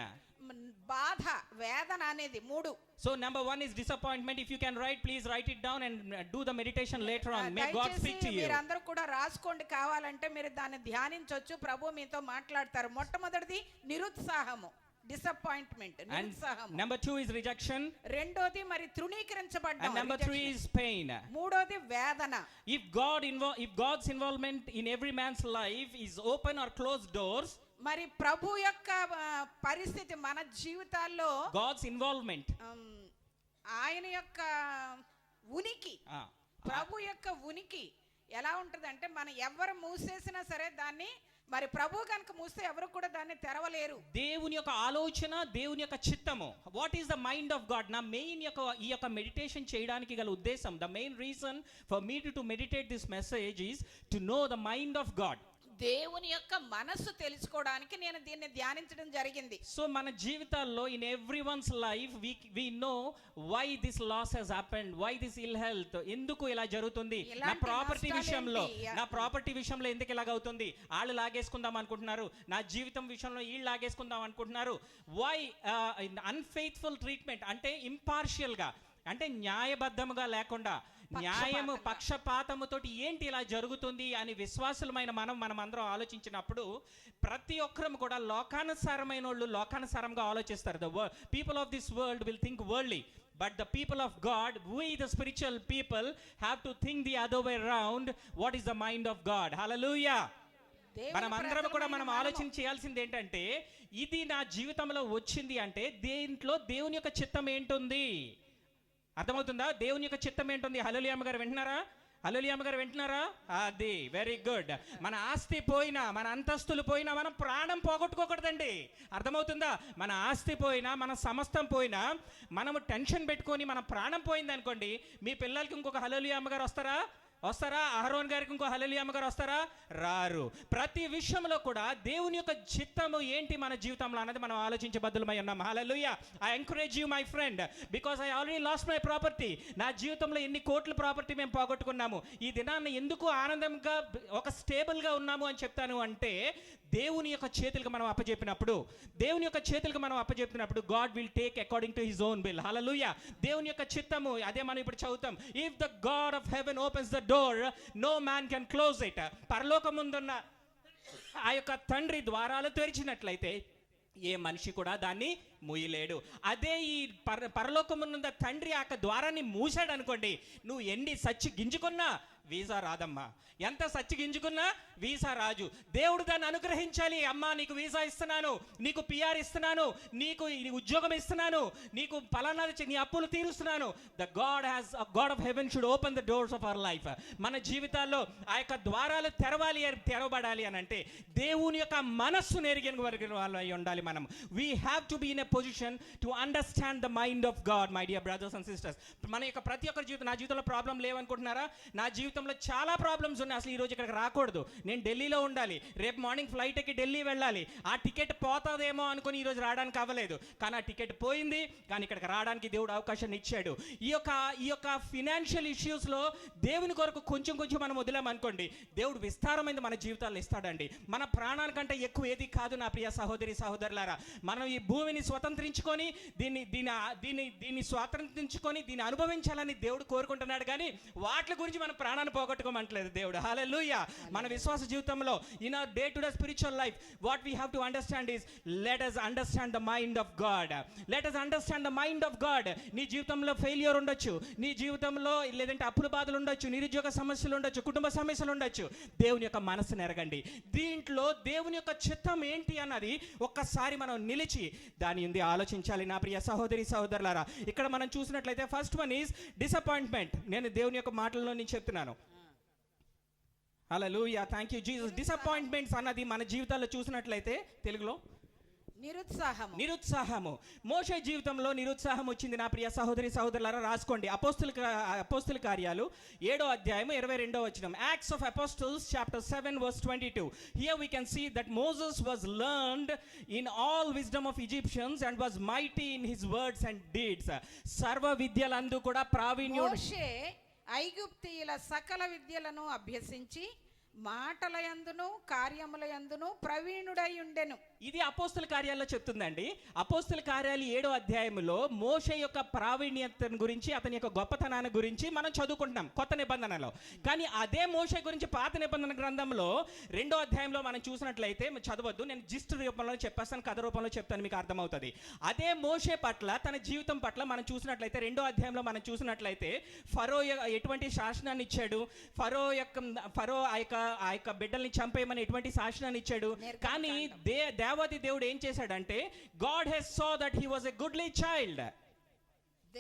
బాధ, వేదన అనేది 3. So number 1 is disappointment. If you can write, please write it down and do the meditation later on. May God speak to you. మీరందరూ కూడా రాసుకోండి, కావాలంటే మీరు దాన్ని ధ్యానించొచ్చు. ప్రభు మీతో మాట్లాడతారు. మొట్టమొదటిది నిరుత్సాహము, డిసప్పాయింట్మెంట్, నిరుత్సాహం. Number 2 is rejection. రెండోది మరి తృణీకరించబడ్డం. And number 3 is pain. మూడోది వేదన. If God's involvement in every man's life is open or closed doors, మరి ప్రభు యొక్క పరిస్థితి మన జీవితాల్లో, God's involvement, ఆయన యొక్క ఉనికి, ప్రభు యొక్క ఉనికి ఎలా ఉంటదంటే, మనం ఎవరు మూసేసినా సరే దాన్ని మరి ప్రభు కనుక మూస్తే ఎవరు కూడా దాన్ని తెరవలేరు. దేవుని యొక్క ఆలోచన, దేవుని యొక్క చిత్తము. What is the mind of God? నా మెయిన్ ఈ యొక్క మెడిటేషన్ చేయడానికి గల ఉద్దేశం, the main reason for me to meditate this message is to know the mind of God. దేవుని యొక్క మనస్సు తెలుసుకోవడానికి నేను దీన్ని ధ్యానించడం జరిగింది. సో మన జీవితాల్లో in everyone's life we know why this loss has happened, why this ill health, ఎందుకు ఇలా జరుగుతుంది, నా ప్రాపర్టీ విషయంలో ఎందుకు ఇలాగ అవుతుంది, వాళ్ళు లాగేసుకుందాం అనుకుంటున్నారు, నా జీవితం విషయంలో వీళ్ళు లాగేసుకుందాం అనుకుంటున్నారు. వై అన్ఫెయిత్ఫుల్ ట్రీట్మెంట్, అంటే ఇంపార్షియల్ గా, అంటే న్యాయబద్ధముగా లేకుండా, న్యాయము పక్షపాతముతోటి ఏంటి ఇలా జరుగుతుంది అని విశ్వాసులమైన మనం అందరం ఆలోచించినప్పుడు ప్రతి ఒక్కరం కూడా లోకానుసారమైన వాళ్ళు లోకానుసారంగా ఆలోచిస్తారు. The people of this world will think worldly. But the people of God, we the spiritual people, have to think the other way around. What is the mind of God? Hallelujah. మనం అందరం కూడా మనం ఆలోచన చేయాల్సింది ఏంటంటే, ఇది నా జీవితంలో వచ్చింది అంటే దేంట్లో దేవుని యొక్క చిత్తం ఏంటుంది? అర్థమవుతుందా? దేవుని యొక్క చిత్తం ఏంటుంది? హల్లెలూయా అమ్మగారు వింటున్నారా? హల్లెలూయా అమ్మగారు వింటున్నారా? అది వెరీ గుడ్. మన ఆస్తి పోయినా, మన అంతస్తులు పోయినా, మనం ప్రాణం పోగొట్టుకోకూడదండి. అర్థమవుతుందా? మన ఆస్తి పోయినా, మన సమస్తం పోయినా, మనము టెన్షన్ పెట్టుకొని మన ప్రాణం పోయింది అనుకోండి, మీ పిల్లలకి ఇంకొక హల్లెలూయా అమ్మగారు వస్తారా? అహరోన్ గారికి ఇంకో హల్లెలూయా అమ్మగారు వస్తారా? రారు. ప్రతి విషయంలో కూడా దేవుని యొక్క చిత్తము ఏంటి మన జీవితంలో అన్నది మనం ఆలోచించే బద్దులమై ఉన్నాం. హల్లెలూయా. I encourage you my friend, because I already lost my property. నా జీవితంలో ఎన్ని కోట్ల ప్రాపర్టీ మేము పోగొట్టుకున్నాము. ఈ దినాన్ని ఎందుకు ఆనందంగా ఒక స్టేబుల్గా ఉన్నాము అని చెప్తాను అంటే, దేవుని యొక్క చేతులకు మనం అప్పచెప్పినప్పుడు, దేవుని యొక్క చేతులకు మనం అప్పచెప్పినప్పుడు God will take according to his own will. హల్లెలూయా. దేవుని యొక్క చిత్తము అదే మనం ఇప్పుడు చదువుతాం. If the God of heaven opens the door, no man can close it. పరలోకముందున్న ఆ యొక్క తండ్రి ద్వారాలు తెరిచినట్లయితే ఏ మనిషి కూడా దాన్ని మూయలేడు. అదే ఈ పరలోకమున్న తండ్రి ఆ ద్వారాన్ని మూసాడు అనుకోండి, నువ్వు ఎన్ని సచ్చి గింజుకున్నా వీసా రాదమ్మా. ఎంత సచ్చి గింజుకున్నా వీసా రాజు. దేవుడు దాన్ని అనుగ్రహించాలి. అమ్మా నీకు వీసా ఇస్తున్నాను, నీకు పిఆర్ ఇస్తున్నాను, నీకు ఉద్యోగం ఇస్తున్నాను, నీకు పలానా నీ అప్పులు తీరుస్తున్నాను. The God of heaven should open the doors of our life. మన జీవితాల్లో ఆ యొక్క ద్వారాలు తెరవబడాలి అని అంటే దేవుని యొక్క మనస్సును ఎరిగిన వాళ్ళు అయి ఉండాలి. మనం we have to be in a position to understand the mind of God. My dear brothers and sisters, మన యొక్క ప్రతి ఒక్కరి జీవితం, నా జీవితంలో ప్రాబ్లం లేవనుకుంటున్నారా? నా జీవితంలో చాలా ప్రాబ్లమ్స్ ఉన్నాయి. అసలు ఈరోజు ఇక్కడికి రాకూడదు, నేను ఢిల్లీలో ఉండాలి, రేపు మార్నింగ్ ఫ్లైట్ ఎక్కి ఢిల్లీ వెళ్ళాలి. ఆ టికెట్ పోతుందేమో అనుకుని ఈరోజు రావడానికి అవ్వలేదు, కానీ ఆ టికెట్ పోయింది. కానీ ఇక్కడికి రావడానికి దేవుడు అవకాశాన్ని ఇచ్చాడు. ఈ యొక్క ఫినాన్షియల్ ఇష్యూస్లో దేవుని కొరకు కొంచెం మనం వదిలామనుకోండి, దేవుడు విస్తారమైంది మన జీవితాల్లో ఇస్తాడండి. మన ప్రాణానికంటే ఎక్కువ ఏది కాదు నా ప్రియ సహోదరి సహోదరులారా. మనం ఈ భూమిని స్వతంత్రించుకొని దీన్ని స్వాతంత్రించుకొని దీన్ని అనుభవించాలని దేవుడు కోరుకుంటున్నాడు. కానీ వాటి గురించి మన ప్రాణాన్ని పోగొట్టుకోమంటలేదు దేవుడు. హల్లెలూయా. మన విశ్వాస జీవితంలో in our day to day spiritual life what we have to understand is let us understand the mind of God. Let us understand the mind of God. నీ జీవితంలో ఫెయిల్యూర్ ఉండొచ్చు, నీ జీవితంలో లేదంటే అప్పుల బాధలు ఉండొచ్చు, నిరుద్యోగ సమస్యలు ఉండొచ్చు, కుటుంబ సమస్యలు ఉండొచ్చు. దేవుని యొక్క మనసును ఎరగండి. దీంట్లో దేవుని యొక్క చిత్తం ఏంటి అన్నది ఒక్కసారి మనం నిలిచి దాని ఉంది ఆలోచించాలి. నా ప్రియ సహోదరి సహోదరులారా, ఇక్కడ మనం చూసినట్లయితే ఫస్ట్ వన్ ఈజ్ డిసప్పాయింట్మెంట్. నేను దేవుని యొక్క మాటల్లో నేను చెప్తున్నాను. హల్లెలూయా. Thank you Jesus. డిసప్పాయింట్మెంట్స్ అన్నది మన జీవితాల్లో చూసినట్లయితే తెలుగులో నిరుత్సాహము. మోషే జీవితంలో నిరుత్సాహం వచ్చింది. నా ప్రియ సహోదరి సహోదరులారా రాసుకోండి. అపోస్తుల కార్యాలు 7వ అధ్యాయం 22వ వచనం. Acts of Apostles chapter 7 verse 22. Here we can see that Moses was learned in all wisdom of Egyptians and was mighty in his words and deeds. సర్వ విద్యలందు కూడా ప్రావీణ్యుడు. మోషే ఐగుప్తీయుల సకల విద్యలను అభ్యసించి మాటలయందును కార్యములయందును ప్రవీణుడై ఉండెను. ఇది అపోస్తుల కార్యాల్లో చెప్తుందండి. అపోస్తుల కార్యాలు 7వ అధ్యాయంలో మోషే యొక్క ప్రావీణ్యతను గురించి, అతని యొక్క గొప్పతనాన్ని గురించి మనం చదువుకుంటున్నాం కొత్త నిబంధనలో. కానీ అదే మోషే గురించి పాత నిబంధన గ్రంథంలో 2వ అధ్యాయంలో మనం చూసినట్లయితే చదవద్దు, నేను జిస్ట్ రూపంలో చెప్పేస్తాను, కథ రూపంలో చెప్తాను, మీకు అర్థమవుతుంది. అదే మోషే పట్ల, తన జీవితం పట్ల మనం చూసినట్లయితే 2వ అధ్యాయంలో మనం చూసినట్లయితే ఫరో ఎటువంటి శాసనాన్ని ఇచ్చాడు, ఫరో ఆ యొక్క బిడ్డల్ని చంపేయమని ఎటువంటి శాసనాన్ని ఇచ్చాడు. కానీ దేవాది దేవుడు ఏం చేశాడంటే, God has saw that he was a goodly child.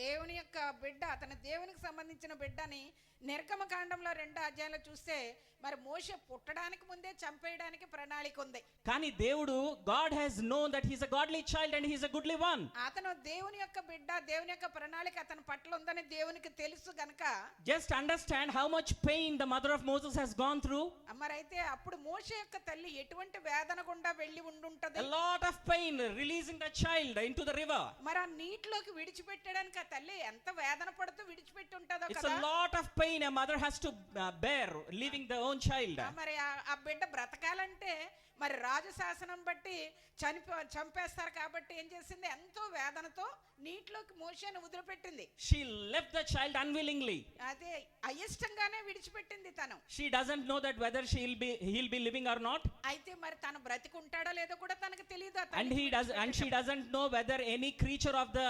దేవుని యొక్క బిడ్డ, అతని దేవునికి సంబంధించిన బిడ్డని నిర్గమకాండంలో 2వ అధ్యాయంలో చూస్తే మరి మోషే పుట్టడానికి ముందే చంపేయడానికి ప్రణాళిక ఉంది. కానీ దేవుడు God has known that he is a godly child and he is a goodly one. అతను దేవుని యొక్క బిడ్డ, దేవుని యొక్క ప్రణాళిక అతని పట్ల ఉందని దేవునికి తెలుసు గనుక just understand how much pain the mother of Moses has gone through. మరైతే అప్పుడు మోషే యొక్క తల్లి ఎటువంటి వేదన గుండా వెళ్ళి ఉండుంటది. a lot of pain releasing the child into the river. మరి ఆ నీటిలోకి విడిచిపెట్టడానికి ఆ తల్లి ఎంత వేదన పడుతూ విడిచిపెట్టి ఉంటదో కదా. It's a lot of pain a mother has to bear leaving the own child. మరి ఆ బిడ్డ బ్రతకాలంటే మరి రాజు శాసనం బట్టి చంపేస్తారు కాబట్టి ఏం చేసింది, ఎంతో వేదనతో నీటిలోకి మోషేను వదిలిపెట్టింది. She left the child unwillingly. అదే అయిష్టంగానే విడిచిపెట్టింది తను. She doesn't know that whether he'll be living or not. అయితే మరి తను బ్రతికుంటాడో లేదో కూడా తనకు తెలియదు. And she doesn't know whether any creature of the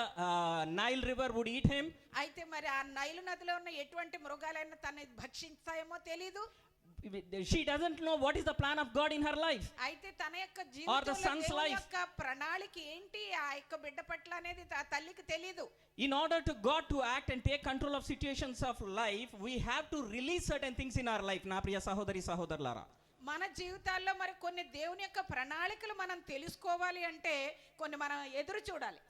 Nile river would eat him. అయితే మరి ఆ నైలు నదిలో ఉన్న ఎటువంటి మృగాలైనా తను భక్షిస్తాయేమో తెలీదు. She doesn't know what is the plan of God in her life. అయితే తన యొక్క Or the son's జీవితంలో life. యొక్క ప్రణాళిక ఏంటి ఆ యొక్క బిడ్డ పట్ల అనేది ఆ తల్లికి తెలియదు. In order to God to act and take control of situations of life, we have to release certain things in our life. నా ప్రియ సహోదరి సహోదరులారా, మన జీవితాల్లో మరి కొన్ని దేవుని యొక్క ప్రణాళికలు మనం తెలుసుకోవాలి అంటే కొన్ని మనం ఎదురు చూడాలి.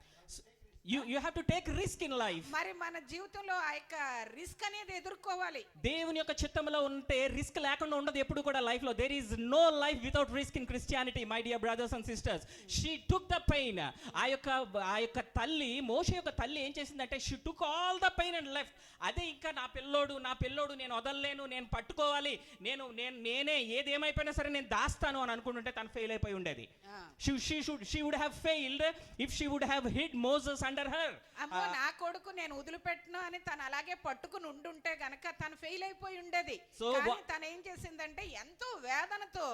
you have to take risk in life. మరి మన జీవితంలో ఆ యొక్క రిస్క్ అనేది ఎదుర్కోవాలి. దేవుని యొక్క చిత్తంలో ఉంటే రిస్క్ లేకుండా ఉండదు ఎప్పుడు కూడా లైఫ్ లో. There is no life without risk in Christianity, my dear brothers and sisters. She took the pain. ఆ యొక్క తల్లి, మోషే యొక్క తల్లి ఏం చేసిందంటే she took all the pain and left. అదే ఇంకా నా పిల్లోడు నేను వదలలేను, నేను పట్టుకోవాలి, నేనే ఏదేమైపోయినా సరే నేను దాస్తాను అని అనుకుంటుంటే తను ఫెయిల్ అయిపోయి ఉండేది. She would have failed if she would have hid Moses under her. అమ్మో నా కొడుకు నేను వదిలిపెట్టను అని తను అలాగే పట్టుకుని ఉండుంటే గనక తను ఫెయిల్ అయిపోయి ఉండేది. కానీ తను ఏం చేసిందంటే ఎంతో వేదనతో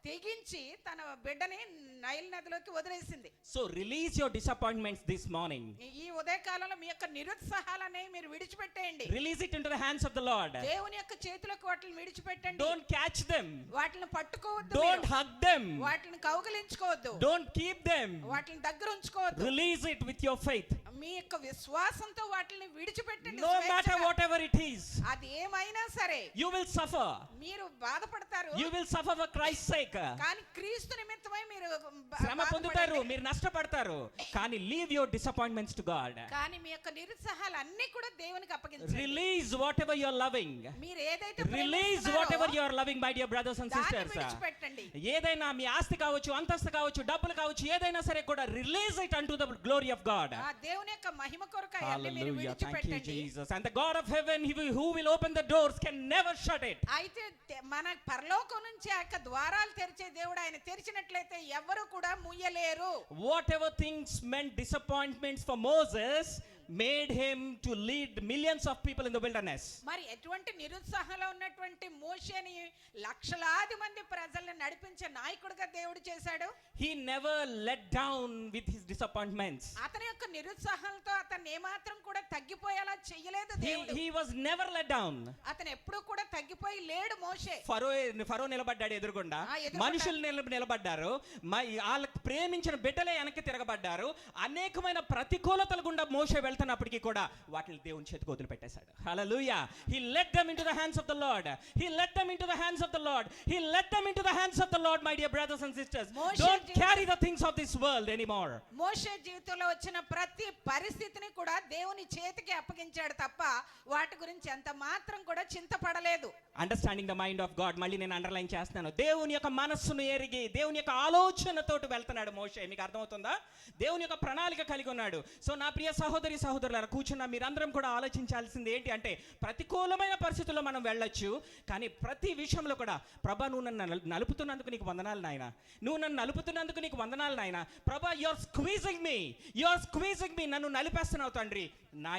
తెగించి తన బిడ్డని నైల్ నదిలోకి వదిలేసింది. So release your disappointments this morning. ఈ ఉదయ కాలంలో మీ యొక్క నిరుత్సాహాలనే మీరు విడిచిపెట్టేయండి. Release it into the hands of the Lord. దేవుని యొక్క చేతులకు వాటిని విడిచిపెట్టండి. Don't catch them. వాటిని పట్టుకోవద్దు. Don't hug them. వాటిని కౌగిలించుకోవద్దు. Don't keep them. వాటిని దగ్గర ఉంచుకోవద్దు. Release it with your faith. మీ యొక్క విశ్వాసంతో వాటిని విడిచిపెట్టండి. No matter whatever it is. అది ఏమైనా సరే యు విల్ సఫర్. మీరు బాధపడతారు. You will suffer for Christ sake. కానీ క్రీస్తు నిమిత్తమై మీరు శ్రమ పొందుతారు, మీరు నష్టపడతారు. కానీ leave your disappointments to God. కానీ మీ యొక్క నిరుత్సాహాలు అన్ని కూడా దేవునికి అప్పగించండి. Release whatever you are loving. మీరు ఏదైతే release whatever you are loving, my dear brothers and sisters. విడిచిపెట్టండి. ఏదైనా మీ ఆస్తి కావచ్చు, అంతస్తు కావచ్చు, డబ్బులు కావచ్చు, ఏదైనా సరే కూడా release it unto the glory of God. ఆ దేవుని యొక్క మహిమ కొరకు అన్ని మీరు విడిచిపెట్టండి. Thank you Jesus. And the God of heaven, who will open the doors, can never shut it. అయితే మన పరలోకం నుంచి ఆ యొక్క ద్వారాలు తెరిచే దేవుడు ఆయన తెరిచినట్లయితే ఎవరు కూడా ముయ్యలేరు. Whatever things meant disappointments for Moses made him to lead millions of people in the wilderness. మరి ఎటువంటి నిరుత్సాహంలో ఉన్నటువంటి మోషేని లక్షలాది మంది ప్రజల్ని నడిపించే నాయకుడిగా దేవుడు చేశాడు. He never let down with his disappointments. అతని యొక్క నిరుత్సాహంతో అతన్ని ఏమాత్రం కూడా తగ్గిపోయేలా చేయలేదు దేవుడు. He was never let down. అతను ఎప్పుడూ కూడా తగ్గిపోయి లేడు మోషే. ఫరో నిలబడ్డాడు ఎదురుగుండా, మనుషులు నిలబడ్డారు, వాళ్ళకి ప్రేమించిన బిడ్డలే వెనక్కి తిరగబడ్డారు. అనేకమైన ప్రతికూలతల గుండా మోషే వెళ్తున్నప్పటికీ కూడా వాటిని దేవుని చేతికి వదిలిపెట్టేశాడు. హల్లెలూయా. He led them into the hands of the Lord. He led them into the hands of the Lord. He led them into the hands of the Lord, my dear brothers and sisters. Don't carry the things of this world anymore. మోషే జీవితంలో వచ్చిన ప్రతి పరిస్థితిని కూడా దేవుని చేతికి అప్పగించాడు తప్ప వాటి గురించి ఎంత మాత్రం కూడా చింతపడలేదు. Understanding the mind of God. మళ్ళీ నేను అండర్లైన్ చేస్తున్నాను. దేవుని యొక్క మనస్సును ఎరిగి దేవుని యొక్క ఆలోచనతోటి వెళ్తున్నాడు మోషే. మీకు అర్థమవుతుందా? దేవుని యొక్క ప్రణాళిక కలిగి ఉన్నాడు. సో నా ప్రియ సహోదరి సహోదరులారా, కూర్చున్న మీరందరం కూడా ఆలోచించాల్సింది ఏంటి అంటే, ప్రతికూలమైన పరిస్థితుల్లో మనం వెళ్ళొచ్చు, కానీ ప్రతి విషయంలో కూడా ప్రభా నువ్వు నన్ను నలుపుతున్నందుకు నీకు వందనాలు నాయన, నువ్వు నన్ను నలుపుతున్నందుకు నీకు వందనాలు నాయన, ప్రభా యువర్ స్క్వీజింగ్ మీ, నన్ను నలిపేస్తున్నావు తండ్రి. ఆ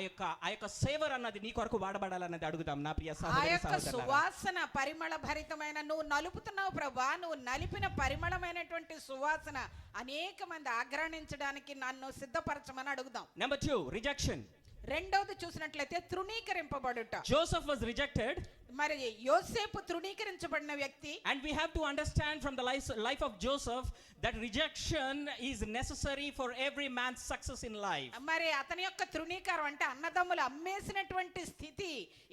యొక్క సేవర్ అన్నది నీ కొరకు వాడబడాలన్నది అడుగుతాం నా ప్రియ సహోదరి సహోదరులారా. సువాసన పరిమళ భరితమైన నువ్వు నలుపుతున్నావు ప్రభా, నువ్వు నలిపిన పరిమళమైనటువంటి సువాసన అనేక మంది ఆగ్రహించడానికి నన్ను సిద్ధపరచమని అడుగుదాం. Number 2, rejection. రెండవది చూసినట్లయితే తృణీకరింపబడుట. Joseph was rejected. మరి యోసేపు తృణీకరించబడిన వ్యక్తి. And we have to understand from the life of Joseph that rejection is necessary for every man's success in life. మరి అతని యొక్క తృణీకారం అంటే అన్నదమ్ములు అమ్మేసినటువంటి స్థితి.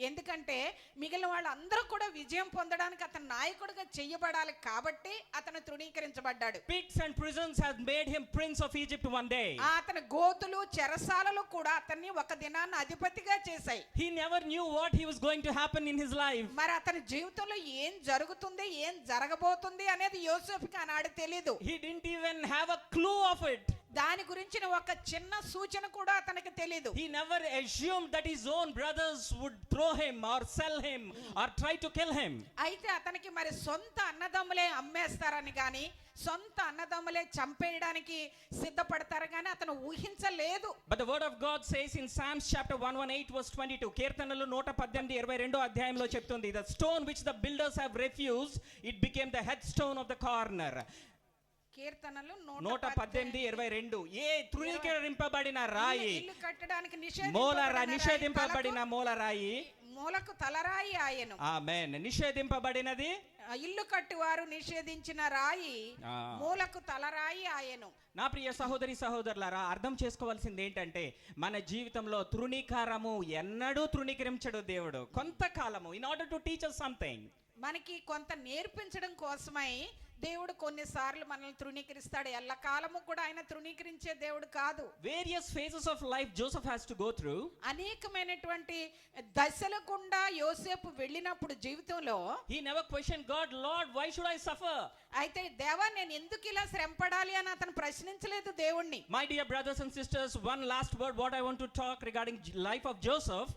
ఎందుకంటే మిగిలిన వాళ్ళందరూ కూడా విజయం పొందడానికి అతను నాయకుడిగా చెయ్యబడాలి కాబట్టి అతను తృణీకరించబడ్డాడు. Pigs and prisons have made him prince of Egypt one day. అతని గోతులు చెరసాలలు కూడా అతన్ని ఒక దినాన్ని అధిపతిగా చేశాయి. He never knew what he was going to happen in his life. మరి అతని జీవితంలో ఏం జరుగుతుంది, ఏం జరగబోతుంది అనేది యోసేపుకి ఆనాడు తెలియదు. He didn't even have a clue of it. దాని గురించిన ఒక చిన్న సూచన కూడా అతనికి తెలియదు. He never assumed that his own brothers would throw him or sell him or try to kill him. అయితే అతనికి మరి సొంత అన్నదమ్ములే అమ్మేస్తారని గాని సొంత అన్నదమ్ములే చంపేయడానికి సిద్ధపడతారు గాని అతను ఊహించలేదు. But the word of God says in Psalms chapter 118 verse 22, కీర్తనలు 118:22 అధ్యాయంలో చెప్తుంది, the stone which the builders have refused, it became the headstone of the corner. కీర్తనలు 118:22, ఏ తృణీకరింపబడిన రాయి, ఇల్లు కట్టడానికి నిషేధింపబడిన మూలరాయి, మూలకు తలరాయి ఆయను. ఆమేన్. నిషేధింపబడినది, ఇల్లు కట్టువారు నిషేధించిన రాయి మూలకు తలరాయి ఆయను. నా ప్రియ సహోదరి సహోదరులారా, అర్థం చేసుకోవాల్సింది ఏంటంటే మన జీవితంలో తృణీకారము ఎన్నడూ తృణీకరించడు దేవుడు. కొంతకాలము in order to teach us something, మనకి కొంత నేర్పించడం కోసమై దేవుడు కొన్నిసార్లు మనల్ని తృణీకరిస్తాడు. ఎల్లకాలము కూడా ఆయన తృణీకరించే దేవుడు కాదు. Various phases of life Joseph has to go through. అనేకమైనటువంటి దశల గుండా యోసేపు వెళ్ళినప్పుడు జీవితంలో he never questioned God, Lord, why should I suffer? అయితే దేవా నేను ఎందుకు ఇలా శ్రమ పడాలి అని అతను ప్రశ్నించలేదు దేవుణ్ణి. My dear brothers and sisters, one last word what I want to talk regarding life of Joseph,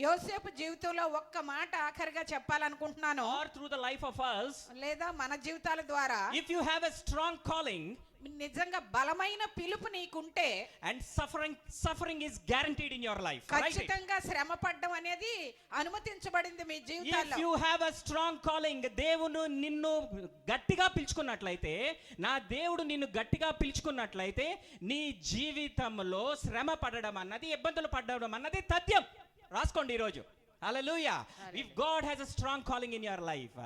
యోసేపు జీవితంలో ఒక్క మాట ఆఖరిగా చెప్పాలనుకుంటున్నాను, or through the life of us, లేదా మన జీవితాల ద్వారా, if you have a strong calling నిజంగా బలమైన పిలుపు నీకుంటే and suffering is guaranteed in your life, right? ఖచ్చితంగా శ్రమ పడడం అనేది అనుమతించబడింది మీ జీవితాల్లో. If you have a strong calling, దేవుడు నిన్ను గట్టిగా పిలుచుకున్నట్లయితే, నా దేవుడు నిన్ను గట్టిగా పిలుచుకున్నట్లయితే నీ జీవితంలో శ్రమ పడడం అన్నది, ఇబ్బందులు పడడం అన్నది తథ్యం. రాసుకోండి ఈరోజు. Hallelujah. If God has a strong calling in your life,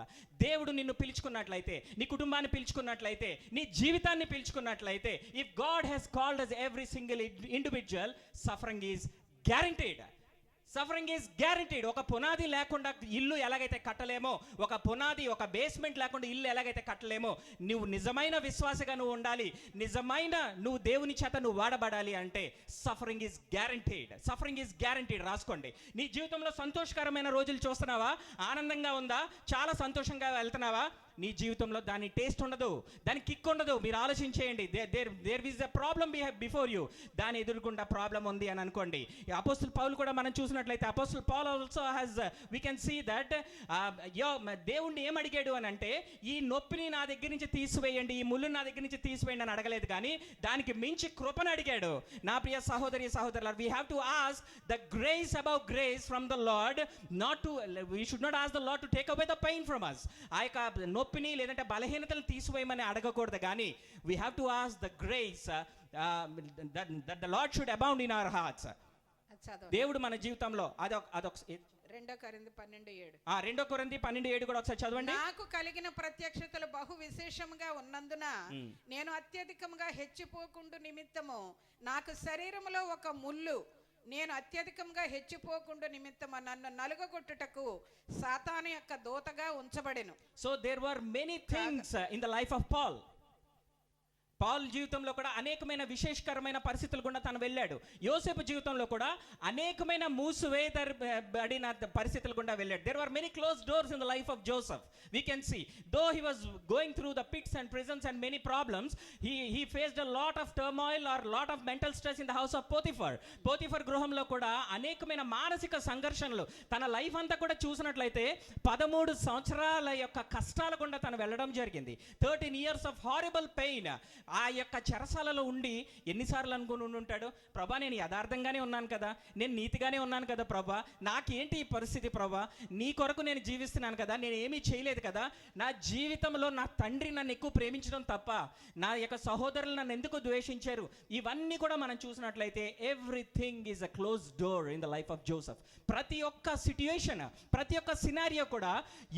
దేవుడు నిన్ను పిలుచుకున్నట్లయితే, నీ కుటుంబాన్ని పిలుచుకున్నట్లయితే, నీ జీవితాన్ని పిలుచుకున్నట్లయితే, if God has called us every single individual, suffering is guaranteed. Suffering is guaranteed. ఒక పునాది లేకుండా ఇల్లు ఎలాగైతే కట్టలేమో, ఒక పునాది, ఒక బేస్మెంట్ లేకుండా ఇల్లు ఎలాగైతే కట్టలేమో, నువ్వు నిజమైన విశ్వాసగా నువ్వు ఉండాలి, నిజమైన నువ్వు దేవుని చేత నువ్వు వాడబడాలి అంటే suffering is guaranteed. Suffering is guaranteed. రాసుకోండి. నీ జీవితంలో సంతోషకరమైన రోజులు చూస్తున్నావా? ఆనందంగా ఉందా? చాలా సంతోషంగా వెళ్తున్నావా? నీ జీవితంలో దాని టేస్ట్ ఉండదు, దాని కిక్ ఉండదు. మీరు ఆలోచించేయండి. There is a problem before you. దాని ఎదురుకుండా ప్రాబ్లం ఉంది అని అనుకోండి. అపోస్తలు పౌలు కూడా మనం చూసినట్లయితే, అపోస్తలు Paul also has, we can see that దేవుణ్ణి ఏం అడిగాడు అని అంటే, ఈ నొప్పిని నా దగ్గర నుంచి తీసివేయండి, ఈ ముళ్ళుని నా దగ్గర నుంచి తీసివేయండి అని అడగలేదు, కానీ దానికి మించి కృపను అడిగాడు. నా ప్రియ సహోదరి సహోదరులారా, we have to ask the grace above grace from the lord, not to, we should not ask the lord to take away the pain from us. ఆ యొక్క నొప్పిని లేదంటే బలహీనతలను తీసివేయమని అడగకూడదు, కానీ we have to ask the grace that the Lord should abound in our hearts. దేవుడు మన జీవితంలో అదొక 2 కొరింథీ 12:7. 2 కొరింథీ 12:7 కూడా ఒకసారి చదవండి. నాకు కలిగిన ప్రత్యక్షతలు బహు విశేషంగా ఉన్నందున నేను అత్యధికంగా హెచ్చిపోకుండు నిమిత్తము నాకు శరీరములో ఒక ముళ్ళు, నేను అత్యధికంగా హెచ్చిపోకుండా నిమిత్తము నన్ను నలుగగొట్టుటకు సాతాను యొక్క దూతగా ఉంచబడెను. So there were many things in the life of Paul. Paul జీవితంలో కూడా అనేకమైన విశేషకరమైన పరిస్థితులు గుండా తను వెళ్ళాడు. యోసేపు జీవితంలో కూడా అనేకమైన మూసివేయబడిన పరిస్థితులు గుండా వెళ్ళాడు. There were many closed doors in the life of Joseph. We can see, though he was going through the pits and prisons and many problems, he faced a lot of turmoil or lot of mental stress in the house of Potiphar. Potiphar గృహంలో కూడా అనేకమైన మానసిక సంఘర్షణలు, తన life అంతా కూడా చూసినట్లయితే 13 సంవత్సరాల యొక్క కష్టాల గుండా తను వెళ్ళడం జరిగింది. 13 years of horrible pain. ఆ యొక్క చెరసాలలో ఉండి ఎన్నిసార్లు అనుకుని ఉంటాడు, ప్రభా నేను యథార్థంగానే ఉన్నాను కదా, నేను నీతిగానే ఉన్నాను కదా ప్రభా, నాకేంటి ఈ పరిస్థితి ప్రభా, నీ కొరకు నేను జీవిస్తున్నాను కదా, నేను ఏమీ చేయలేదు కదా, నా జీవితంలో నా తండ్రి నన్ను ఎక్కువ ప్రేమించడం తప్ప నా యొక్క సహోదరులు నన్ను ఎందుకు ద్వేషించారు, ఇవన్నీ కూడా మనం చూసినట్లయితే everything is a close door in the life of Joseph. ప్రతి ఒక్క సిట్యుయేషన్, ప్రతి ఒక్క సినారియో కూడా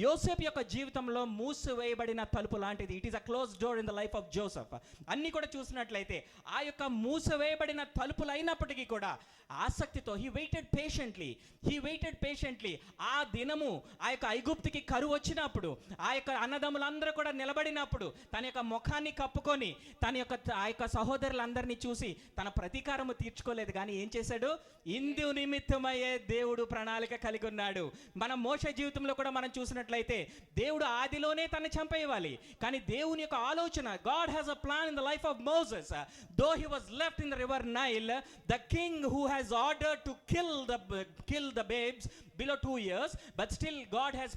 యోసేపు యొక్క జీవితంలో మూసివేయబడిన తలుపు లాంటిది. It is a close door in the life of Joseph. అన్ని కూడా చూసినట్లయితే ఆ యొక్క మూసివేయబడిన తలుపులు అయినప్పటికీ కూడా ఆసక్తితో he waited patiently. ఆ దినము ఆ యొక్క ఐగుప్తుకి కరువు వచ్చినప్పుడు, ఆ యొక్క అన్నదమ్ములందరూ కూడా నిలబడినప్పుడు తన యొక్క ముఖాన్ని కప్పుకొని ఆ యొక్క సహోదరులందరినీ చూసి తన ప్రతీకారము తీర్చుకోలేదు, కానీ ఏం చేశాడు, ఇందు నిమిత్తమయ్యే దేవుడు ప్రణాళిక కలిగి ఉన్నాడు. మన మోషే జీవితంలో కూడా మనం చూసినట్లయితే దేవుడు ఆదిలోనే తను చంపేయాలి, కానీ దేవుని యొక్క ఆలోచన, God has a plan in in the life of Moses. Though he was left in the river Nile, the king who has ordered to kill the babes below 2 years, but still God has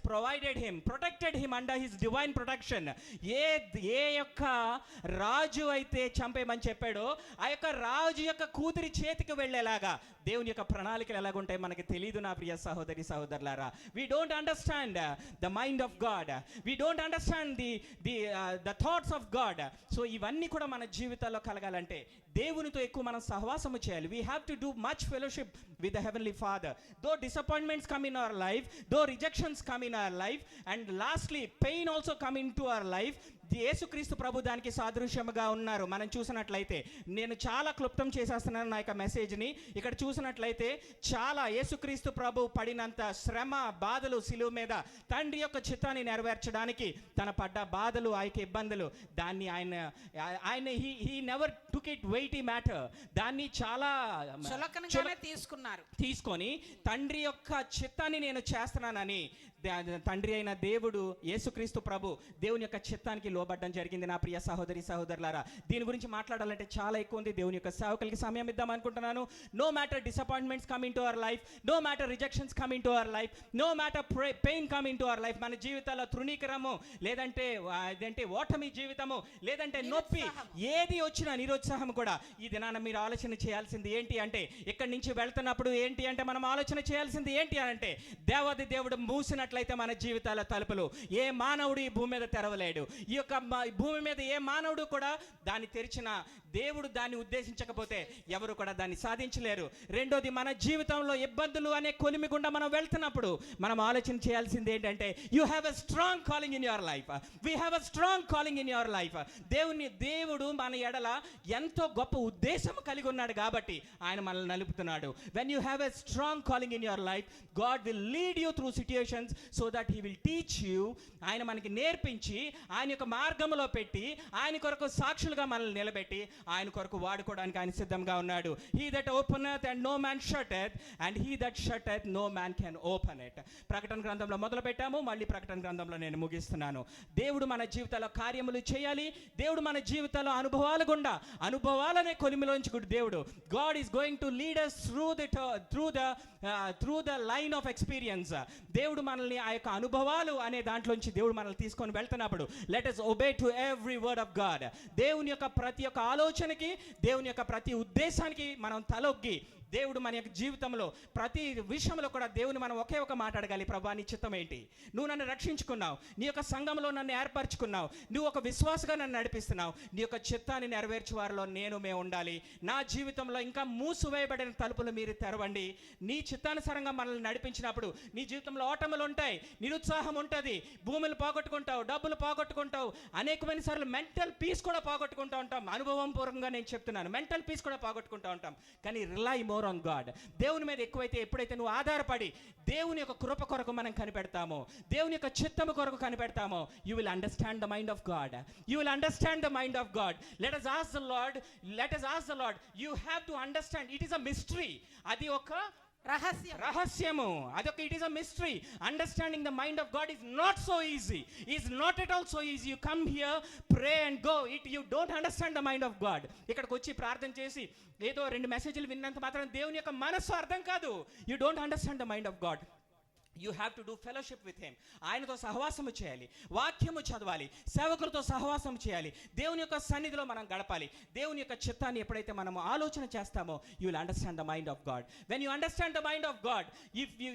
protected him under his divine protection. ఏ యొక్క రాజు అయితే చంపేయమని చెప్పాడో ఆ యొక్క రాజు యొక్క కూతురి చేతికి వెళ్ళేలాగా దేవుని యొక్క ప్రణాళికలు ఎలాగుంటాయి మనకి తెలియదు నా ప్రియ సహోదరి సహోదరులారా. We don't understand the mind of God. We don't understand the thoughts of God. So ఇవన్నీ కూడా మన జీవితాల్లో కలగాలంటే దేవునితో ఎక్కువ మనం సహవాసము చేయాలి. We have to do much fellowship with the heavenly Father. Though disappointments come in our life, though rejections come in our life, and lastly pain also come into our life, యేసుక్రీస్తు ప్రభు దానికి సాదృశ్యముగా ఉన్నారు. మనం చూసినట్లయితే, నేను చాలా క్లుప్తం చేసేస్తున్నాను నా యొక్క మెసేజ్ని. ఇక్కడ చూసినట్లయితే చాలా యేసుక్రీస్తు ప్రభు పడినంత శ్రమ బాధలు సిలువ మీద తండ్రి యొక్క చిత్తాన్ని నెరవేర్చడానికి తన పడ్డ బాధలు ఆ యొక్క ఇబ్బందులు దాన్ని ఆయన he never took it weighty matter. దాన్ని చాలా తీసుకొని తండ్రి యొక్క చిత్తాన్ని నేను చేస్తున్నానని తండ్రి అయిన దేవుడు యేసుక్రీస్తు ప్రభు దేవుని యొక్క చిత్తానికి లోబడ్డం జరిగింది. నా ప్రియ సహోదరి సహోదరులారా, దీని గురించి మాట్లాడాలంటే చాలా ఎక్కువ ఉంది. దేవుని యొక్క సేవకులకి సమయం ఇద్దాం అనుకుంటున్నాను. No matter disappointments come into our life, no matter rejections come into our life, no matter pain come into our life. మన జీవితాల్లో తృణీకరము లేదంటే ఓటమి జీవితము లేదంటే నొప్పి ఏది వచ్చినా నిరుత్సాహం కూడా ఈ దినాన మీరు ఆలోచన చేయాల్సింది ఏంటి అంటే, ఇక్కడి నుంచి వెళ్తున్నప్పుడు ఏంటి అంటే మనం ఆలోచన చేయాల్సింది ఏంటి అంటే, దేవాది దేవుడు మూసినట్లయితే మన జీవితాల తలుపులు ఏ మానవుడు ఈ భూమి మీద తెరవలేడు. ఈ యొక్క భూమి మీద ఏ మానవుడు కూడా దాన్ని తెరిచిన దేవుడు దాన్ని ఉద్దేశించకపోతే ఎవరు కూడా దాన్ని సాధించలేరు. రెండోది, మన జీవితంలో ఇబ్బందులు అనే కొలిమి గుండా మనం వెళ్తున్నప్పుడు మనం ఆలోచన చేయాల్సింది ఏంటంటే, you have a strong calling in your life. We have a strong calling in your life. దేవుడు మన ఎడల ఎంతో గొప్ప ఉద్దేశం కలిగి ఉన్నాడు కాబట్టి ఆయన మనల్ని నలుపుతున్నాడు. When you have a strong calling in your life, God will lead you through situations so that he will teach you. ఆయన మనకి నేర్పించి ఆయన యొక్క మార్గంలో పెట్టి ఆయన కొరకు సాక్షులుగా మనల్ని నిలబెట్టి ఆయన కొరకు వాడుకోవడానికి ఆయన సిద్ధంగా ఉన్నాడు. He that openeth and no man shutteth, and he that shutteth no man can open it. ప్రకటన గ్రంథంలో మొదలు పెట్టాము, మళ్ళీ ప్రకటన గ్రంథంలో నేను ముగిస్తున్నాను. దేవుడు మన జీవితాల్లో కార్యములు చేయాలి. దేవుడు మన జీవితాల్లో అనుభవాలు గుండా అనుభవాలనే కొలిమిలోంచి దేవుడు God is going to lead us through the line of experience. దేవుడు మనల్ని ఆ యొక్క అనుభవాలు అనే దాంట్లోంచి దేవుడు మనల్ని తీసుకొని వెళ్తున్నప్పుడు let us obey to every word of God. దేవుని యొక్క ప్రతి ఒక్క ఆలోచనకి, దేవుని యొక్క ప్రతి ఉద్దేశానికి మనం తలొగ్గి దేవుడు మన యొక్క జీవితంలో ప్రతి విషయంలో కూడా దేవుని మనం ఒకే ఒక మాట అడగాలి, ప్రభా నీ చిత్తం ఏంటి? నువ్వు నన్ను రక్షించుకున్నావు, నీ యొక్క సంఘంలో నన్ను ఏర్పరచుకున్నావు, నువ్వు ఒక విశ్వాసగా నన్ను నడిపిస్తున్నావు, నీ యొక్క చిత్తాన్ని నెరవేర్చే వారిలో మేము ఉండాలి. నా జీవితంలో ఇంకా మూసివేయబడిన తలుపులు మీరు తెరవండి. నీ చిత్తానుసారంగా మనల్ని నడిపించినప్పుడు నీ జీవితంలో ఓటములు ఉంటాయి, నిరుత్సాహం ఉంటుంది, భూములు పోగొట్టుకుంటావు, డబ్బులు పోగొట్టుకుంటావు, అనేకమైన సార్లు మెంటల్ పీస్ కూడా పోగొట్టుకుంటూ ఉంటాం. అనుభవం పూర్వకంగా నేను చెప్తున్నాను, మెంటల్ పీస్ కూడా పోగొట్టుకుంటూ ఉంటాం. కానీ రిలై మోర్ ఆన్ గాడ్. దేవుని మీద ఎక్కువైతే ఎప్పుడైతే నువ్వు ఆధారపడి దేవుని యొక్క కృప కొరకు మనం కనిపెడతామో, దేవుని యొక్క చిత్తము కొరకు కనిపెడతామో, you will understand the mind of God. You will understand the mind of God. Let us ask the Lord. You have to understand, it is a mystery. అది ఒక రహస్యము, అదొక it is a mystery. Understanding the mind of God is not so easy, is not at all so easy. You come here, pray and go. You don't understand the mind of God. ఇక్కడికి వచ్చి ప్రార్థన చేసి ఏదో 2 మెసేజ్లు విన్నంత మాత్రం దేవుని యొక్క మనస్సు అర్థం కాదు. You don't understand the mind of God. You have to do fellowship with him. ఆయనతో సహవాసము చేయాలి, వాక్యము చదవాలి, సేవకులతో సహవాసం చేయాలి, దేవుని యొక్క సన్నిధిలో మనం గడపాలి. దేవుని యొక్క చిత్తాన్ని ఎప్పుడైతే మనం ఆలోచన చేస్తామో, you will understand the mind of God. When you understand the mind of God,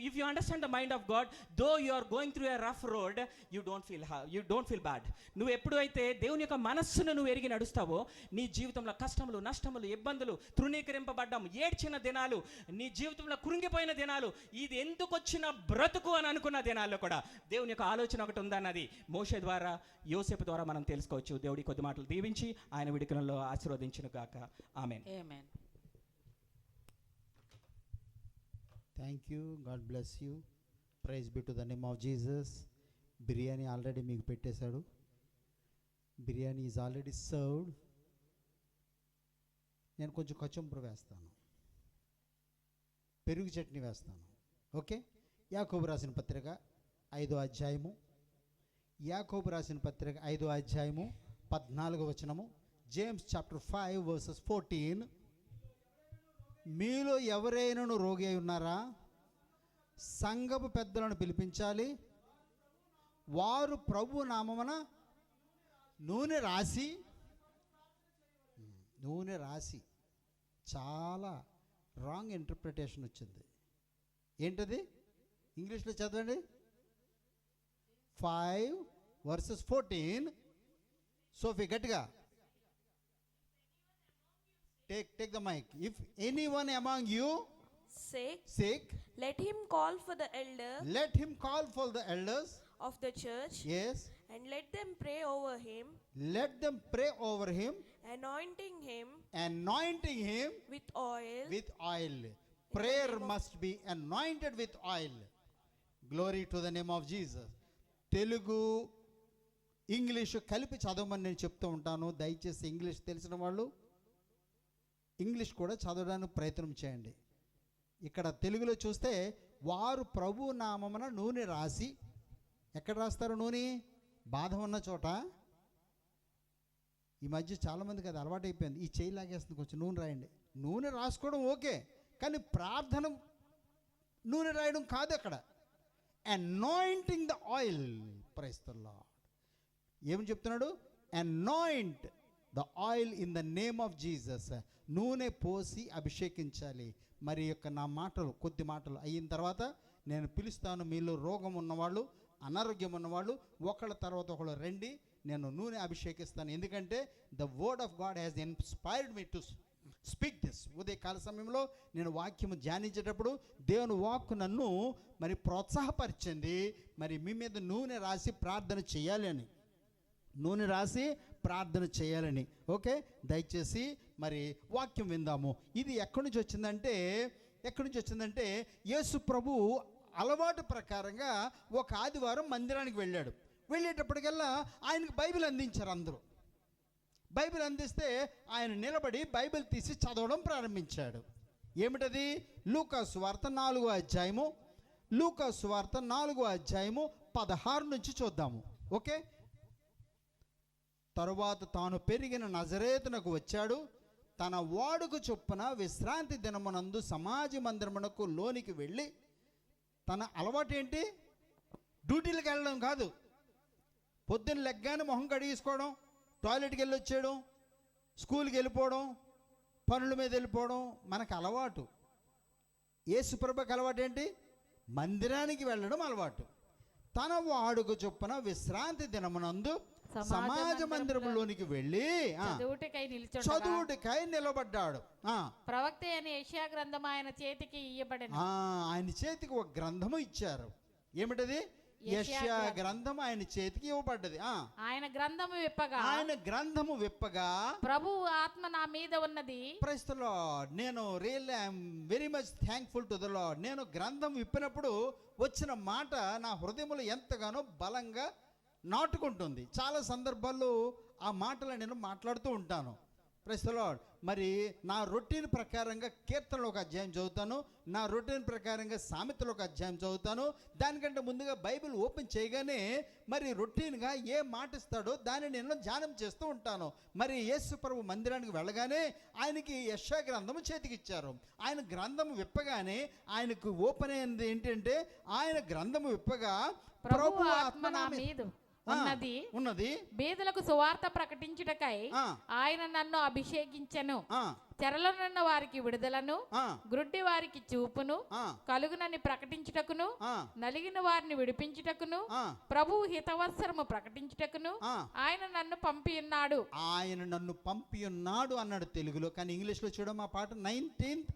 if you understand the mind of God, though you are going through a rough road, you don't feel bad. నువ్వు ఎప్పుడైతే దేవుని యొక్క మనస్సును నువ్వు ఎరిగి నడుస్తావో, నీ జీవితంలో కష్టములు, నష్టములు, ఇబ్బందులు, తృణీకరింపబడ్డం, ఏడ్చిన దినాలు, నీ జీవితంలో కృంగిపోయిన దినాలు, ఇది ఎందుకు వచ్చిన బ్రతుకు అని అనుకున్న దినాల్లో కూడా దేవుని యొక్క ఆలోచన ఒకటి ఉందన్నది మోషే ద్వారా, యోసేపు ద్వారా మనం తెలుసుకోవచ్చు. దేవుడి కొద్ది మాటలు దీవించి ఆయన విడుకలలో ఆశీర్వదించును గాక. ఆమేన్. Thank you. God bless you. Praise be to the name of Jesus. Biryani already మీకు పెట్టేశాడు. Biryani is already served. నేను కొంచెం కచుంబరు వేస్తాను, పెరుగు చట్నీ వేస్తాను. ఓకే. యాకోబు రాసిన పత్రిక 5వ అధ్యాయము, యాకోబు రాసిన పత్రిక 5వ అధ్యాయము 14వ వచనము. James chapter 5 versus 14. మీలో ఎవరైనాను రోగి అయి ఉన్నారా? సంఘపు పెద్దలను పిలిపించాలి, వారు ప్రభు నామమున నూనె రాసి చాలా రాంగ్ ఇంటర్ప్రిటేషన్ వచ్చింది. ఏంటది? ఇంగ్లీష్లో చదవండి. 5 వర్సెస్ 14. సోఫీ గట్టిగా take the mic. If anyone among you sick, let him call for the elders of the church, yes, and let them pray over him, anointing him with oil. Prayer must be anointed with oil. Glory to the name of Jesus. Telugu English కలిపి చదవమని నేను చెప్తూ ఉంటాను. దయచేసి English తెలిసిన వాళ్ళు English కూడా చదవడానికి ప్రయత్నం చేయండి. ఇక్కడ తెలుగులో చూస్తే వారు ప్రభు నామమున నూనె రాసి, ఎక్కడ రాస్తారు నూనె? బాధ ఉన్న చోట. ఈ మధ్య చాలామందికి అది అలవాటు అయిపోయింది. ఈ చేయి లాగేస్తుంది, కొంచెం నూనె రాయండి. నూనె రాసుకోవడం ఓకే, కానీ ప్రార్థన నూనె రాయడం కాదు. అక్కడ anointing the oil. Praise the Lord. ఏమని చెప్తున్నాడు? Anoint the oil in the name of Jesus. నూనె పోసి అభిషేకించాలి. మరి యొక్క నా మాటలు, కొద్ది మాటలు అయిన తర్వాత నేను పిలుస్తాను. మీలో రోగం ఉన్నవాళ్ళు, అనారోగ్యం ఉన్నవాళ్ళు ఒకళ్ళ తర్వాత ఒకళ్ళు రండి, నేను నూనె అభిషేకిస్తాను. ఎందుకంటే the word of God has inspired me to speak this. ఉదయకాల సమయంలో నేను వాక్యము ధ్యానించేటప్పుడు దేవుని వాక్కు నన్ను మరి ప్రోత్సాహపరిచింది. మరి మీ మీద నూనె రాసి ప్రార్థన చేయాలని, ఓకే, దయచేసి మరి వాక్యం విందాము. ఇది ఎక్కడి నుంచి వచ్చిందంటే యేసు ప్రభు అలవాటు ప్రకారంగా ఒక ఆదివారం మందిరానికి వెళ్ళేటప్పటికల్లా ఆయనకు బైబిల్ అందించారు. అందరూ బైబిల్ అందిస్తే ఆయన నిలబడి బైబిల్ తీసి చదవడం ప్రారంభించాడు. ఏమిటది? లూకాసు వార్త 4వ అధ్యాయము 16 నుంచి చూద్దాము. ఓకే. తరువాత తాను పెరిగిన నజరేతునకు వచ్చాడు. తన వాడుకు చొప్పున విశ్రాంతి దినమునందు సమాజ మందిరమునకు లోనికి వెళ్ళి, తన అలవాటు ఏంటి? డ్యూటీలకు వెళ్ళడం కాదు, పొద్దున్న లెగ్గానే మొహం కడిగేసుకోవడం, టాయిలెట్కి వెళ్ళి వచ్చేయడం, స్కూల్కి వెళ్ళిపోవడం, పనుల మీద వెళ్ళిపోవడం మనకు అలవాటు. యేసుప్రభుకి అలవాటు ఏంటి? మందిరానికి వెళ్ళడం అలవాటు. తన వాడుకు చొప్పున విశ్రాంతి దినమునందు సమాజ మందిరంలోనికి వెళ్ళి చదువుటికై నిలబడ్డాడు. ప్రవక్త అయిన యెషయా గ్రంథం ఆయన చేతికి ఇయ్యబడెను. ఆయన చేతికి ఒక గ్రంథము ఇచ్చారు. ఏమిటది? యెషయా గ్రంథం ఆయన చేతికి ఇవ్వబడ్డది. ఆయన గ్రంథము విప్పగా ప్రభువు ఆత్మ నా మీద ఉన్నది. Praise the Lord. నేను really I'm very much thankful to the Lord. నేను గ్రంథం విప్పినప్పుడు వచ్చిన మాట నా హృదయంలో ఎంతగానో బలంగా నాటుకుంటుంది. చాలా సందర్భాల్లో ఆ మాటలు నేను మాట్లాడుతూ ఉంటాను. Praise the Lord. మరి నా రొటీన్ ప్రకారంగా కీర్తనలో ఒక అధ్యాయం చదువుతాను, నా రొటీన్ ప్రకారంగా సామెతలో ఒక అధ్యాయం చదువుతాను. దానికంటే ముందుగా బైబిల్ ఓపెన్ చేయగానే మరి రొటీన్గా ఏ మాట ఇస్తాడో దాన్ని నేను ధ్యానం చేస్తూ ఉంటాను. మరి యేసు ప్రభు మందిరానికి వెళ్ళగానే ఆయనకి యెషయా గ్రంథము చేతికి ఇచ్చారు. ఆయన గ్రంథము విప్పగానే ఆయనకు ఓపెన్ అయింది ఏంటంటే, ఆయన గ్రంథము విప్పగా ప్రభు ఆత్మ నా మీద ఉన్నది, బీదలకు సువార్త ప్రకటించుటకై ఆయన నన్ను అభిషేకించెను. చెరలోనున్న వారికి విడుదలను, గ్రుడ్డి వారికి చూపును కలుగునని ప్రకటించుటకును, నలిగిన వారిని విడిపించుటకును, ప్రభువు హితవత్సరము ప్రకటించుటకును ఆయన నన్ను పంపి ఉన్నాడు అన్నాడు తెలుగులో. కానీ ఇంగ్లీష్ లో చూడమా పాట 19th.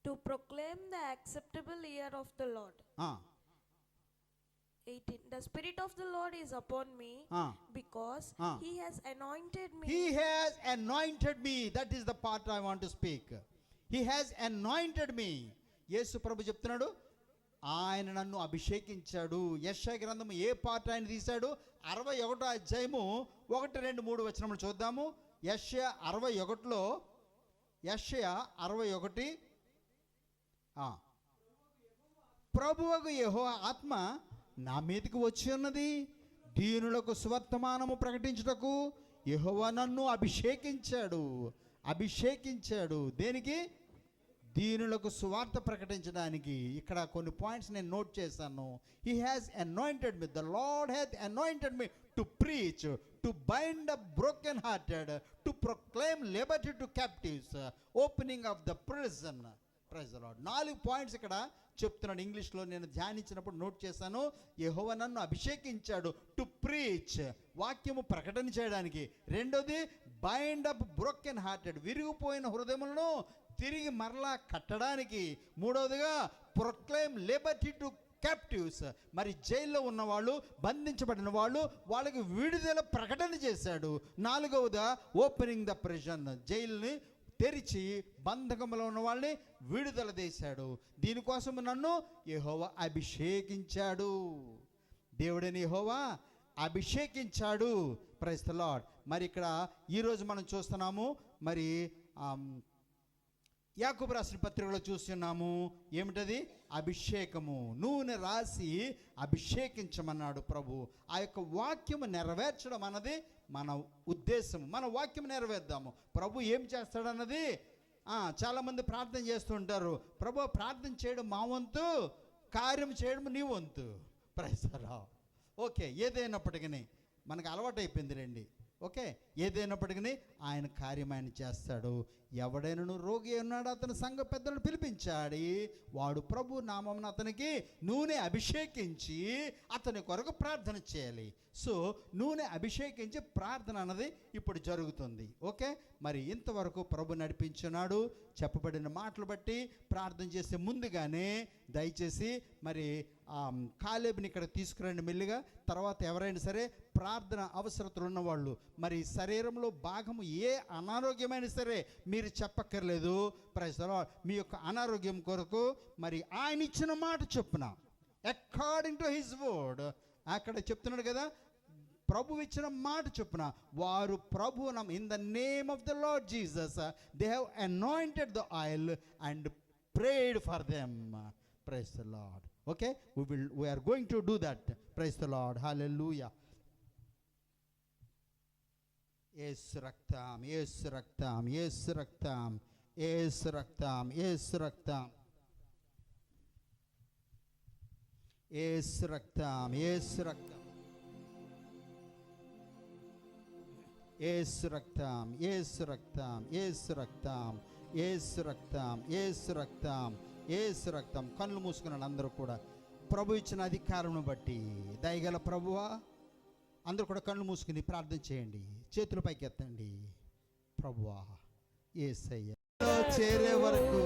To proclaim the acceptable year of the Lord. 18. The Spirit of the Lord is upon me because He has anointed me. He has anointed me. That is the part I want to speak. He has anointed me. యేసు ప్రభు చెప్తున్నాడు, ఆయన నన్ను అభిషేకించాడు. యెషయా గ్రంథము ఏ part ఆయన తీశాడు? 61వ అధ్యాయము 1, 2, 3 వచనములు చూద్దాము. యెషయా 61 ప్రభువగు యెహోవా ఆత్మ నా మీదకి వచ్చి ఉన్నది, దీనులకు సువర్తమానము ప్రకటించుటకు, యెహోవా నన్ను అభిషేకించాడు దేనికి? దీనులకు సువార్త ప్రకటించడానికి. ఇక్కడ కొన్ని పాయింట్స్ నేను నోట్ చేశాను. He has anointed me, the Lord has anointed me to preach, to bind up broken hearted, to proclaim liberty to captives, opening of the prison. Praise the Lord. 4 points ఇక్కడ చెప్తున్నాడు. ఇంగ్లీష్లో నేను ధ్యానించినప్పుడు note చేశాను. యెహోవా నన్ను అభిషేకించాడు to preach, వాక్యము ప్రకటన చేయడానికి. రెండోది బైండ్ అప్ బ్రోకెన్ హార్టెడ్, విరిగిపోయిన హృదయములను తిరిగి మరలా కట్టడానికి. మూడవదిగా ప్రొక్లైమ్ లిబర్టీ టు క్యాప్టివ్స్, మరి జైల్లో ఉన్నవాళ్ళు, బంధించబడిన వాళ్ళు, వాళ్ళకి విడుదల ప్రకటన చేశాడు. నాలుగవదా ఓపెనింగ్ ద ప్రిజన్, జైలుని తెరిచి బంధకంలో ఉన్న వాళ్ళని విడుదల చేశాడు. దీనికోసం నన్ను యెహోవా అభిషేకించాడు. దేవుడని యెహోవా అభిషేకించాడు. Praise the Lord. మరి ఇక్కడ ఈరోజు మనం చూస్తున్నాము, మరి యాకోబు రాసిన పత్రికలో చూస్తున్నాము. ఏమిటది? అభిషేకము. నూనె రాసి అభిషేకించమన్నాడు ప్రభు. ఆ యొక్క వాక్యము నెరవేర్చడం అన్నది మన ఉద్దేశం. మన వాక్యం నెరవేర్దాము. ప్రభు ఏం చేస్తాడన్నది. చాలామంది ప్రార్థన చేస్తుంటారు, ప్రభు ప్రార్థన చేయడం మా వంతు, కార్యం చేయడం నీ వంతు. Praise the lord. ఓకే, ఏదైనప్పటికీ మనకు అలవాటు అయిపోయింది రండి. ఓకే, ఏదైనప్పటికీ ఆయన కార్యం ఆయన చేస్తాడు. ఎవడైనా రోగి ఉన్నాడు, అతని సంఘ పెద్దలను పిలిపించాడు, వాడు ప్రభు నామమున అతనికి నూనె అభిషేకించి అతని కొరకు ప్రార్థన చేయాలి. సో నూనె అభిషేకించి ప్రార్థన అన్నది ఇప్పుడు జరుగుతుంది. ఓకే, మరి ఇంతవరకు ప్రభు నడిపించున్నాడు. చెప్పబడిన మాటలు బట్టి ప్రార్థన చేసే ముందుగానే దయచేసి మరి కాలేబుని ఇక్కడ తీసుకురండి మెల్లిగా. తర్వాత ఎవరైనా సరే ప్రార్థన అవసరతలు ఉన్నవాళ్ళు, మరి శరీరంలో భాగము ఏ అనారోగ్యమైనా సరే మీరు చెప్పక్కర్లేదు. Praise the Lord. మీ యొక్క అనారోగ్యం కొరకు మరి ఆయన ఇచ్చిన మాట చొప్పున, అకార్డింగ్ టు హిజ్ వర్డ్, అక్కడ చెప్తున్నాడు కదా, ప్రభు ఇచ్చిన మాట చొప్పున వారు ప్రభు in the name of the Lord Jesus they have anointed the oil and prayed for them. Praise the Lord. Okay, we are going to do that. Praise the Lord. Hallelujah. యేసు రక్తం, యేసు రక్తం, యేసు రక్తం, యేసు రక్తం, యేసు రక్తం, యేసు రక్తం, యేసు రక్తం, యేసు రక్తం, యేసు రక్తం, యేసు రక్తం, యేసు రక్తం, యేసు రక్తం, యేసు రక్తం. కళ్ళు మూసుకున్నాను అందరూ కూడా ప్రభు ఇచ్చిన అధికారం బట్టి. దయగల ప్రభువా, అందరూ కూడా కళ్ళు మూసుకుని ప్రార్థన చేయండి, చేతుల పైకి ఎత్తండి. ప్రభువా యేసయ్య చేరే వరకు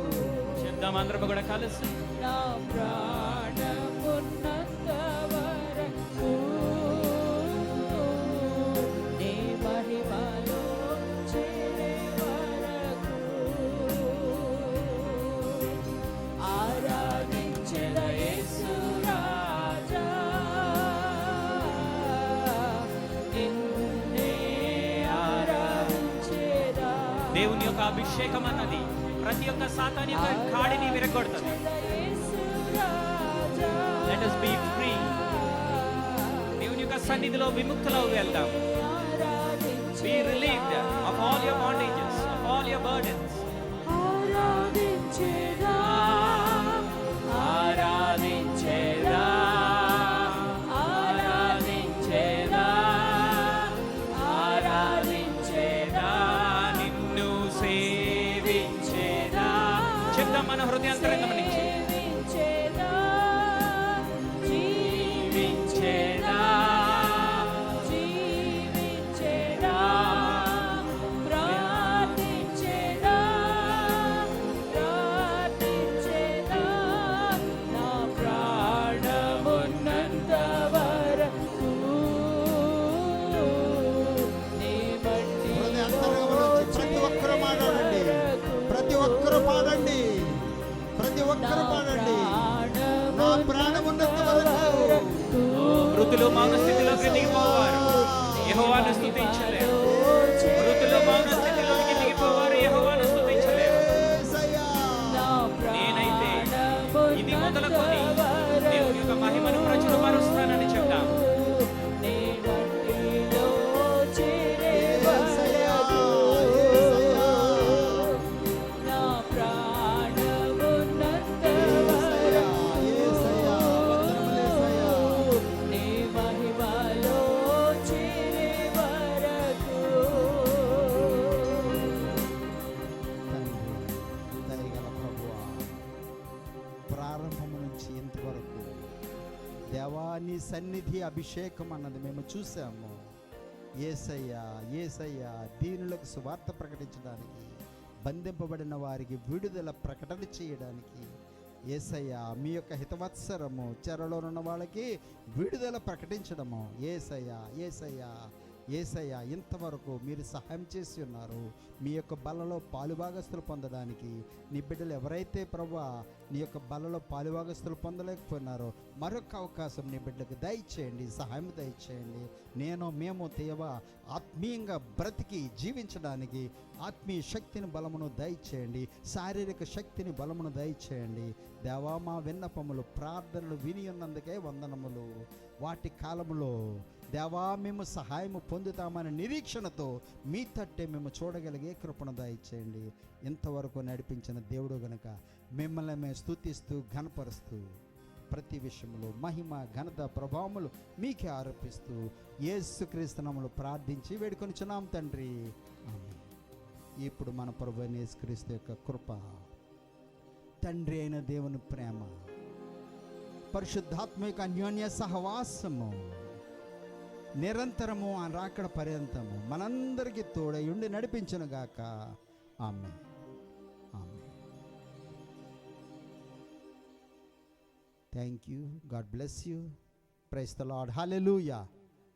చేద్దాం అందరం కూడా కలిసి. నా ప్రాణమున్నంత వరకు నీ మహిమలో చేరే వరకు ఆరాధించెద యేసు రాజా, నిన్నే ఆరాధించెదా. దేవుని యొక్క అభిషేకం అన్నది ప్రతి ఒక్క సాతాను యొక్క కాడిని విరగొడుతుంది. Let us be free. దేవుని యొక్క సన్నిధిలో విముక్తులు వెళ్దాం. Be relieved of all your bondages, of all your burdens. ఆరాధించెదా, ఆరాధించేదా, ఆరాధించేదా, ఆరాధించేదా, నిన్ను సేవించేదా. చెప్దాం మన హృదయాంతరంగం నుంచి. జీవించెదా, జీవించేదా, జీవించెదా, ప్రార్థించెదా, ప్రార్థించెదా. నా ప్రాణమున్నంత వరకు నీ బట్టి హృదయ అంతరంగంలో నుంచి ప్రతి ఒక్కరూ మాట్లాడండి, ప్రతి ఒక్కరూ పాడండి, ప్రతి నీ సన్నిధి అభిషేకం అన్నది మేము చూసాము. యేసయ్యా, యేసయ్యా, దీనులకు సువార్త ప్రకటించడానికి, బంధింపబడిన వారికి విడుదల ప్రకటన చేయడానికి, యేసయ్యా మీ యొక్క హితవత్సరము, చెరలో ఉన్న వాళ్ళకి విడుదల ప్రకటించడము, యేసయ్యా, యేసయ్యా, యేసయ్యా ఇంతవరకు మీరు సహాయం చేసి ఉన్నారు. మీ యొక్క బలలో పాలుభాగస్తులు పొందడానికి నీ బిడ్డలు ఎవరైతే ప్రభువా నీ యొక్క బలలో పాలుభాగస్తులు పొందలేకపోయినారో మరొక అవకాశం నీ బిడ్డలకు దయచేయండి, సహాయం దయచేయండి. మేము దేవా ఆత్మీయంగా బ్రతికి జీవించడానికి ఆత్మీయ శక్తిని బలమును దయచేయండి, శారీరక శక్తిని బలమును దయచేయండి. దేవా మా విన్నపములు ప్రార్థనలు విని ఉన్నందుకే వందనములు. వాటి కాలములో దేవా మేము సహాయము పొందుతామనే నిరీక్షణతో మీ తట్టే మేము చూడగలిగే కృపను దయచేయండి. ఇంతవరకు నడిపించిన దేవుడు గనుక మిమ్మల్ని మేము స్తుతిస్తూ ఘనపరుస్తూ ప్రతి విషయంలో మహిమ ఘనత ప్రభావములు మీకే ఆరోపిస్తూ యేసుక్రీస్తు నామములో ప్రార్థించి వేడుకొనిచున్నాం తండ్రి, ఆమేన్. ఇప్పుడు మన ప్రభువైన యేసుక్రీస్తు యొక్క కృప, తండ్రి అయిన దేవుని ప్రేమ, పరిశుద్ధాత్మ యొక్క అన్యోన్య సహవాసము నిరంతరము ఆ రాకడ పర్యంతము మనందరికీ తోడై ఉండి నడిపించును గాక. ఆమేన్, ఆమేన్. Thank you. God bless you. Praise the Lord. Hallelujah.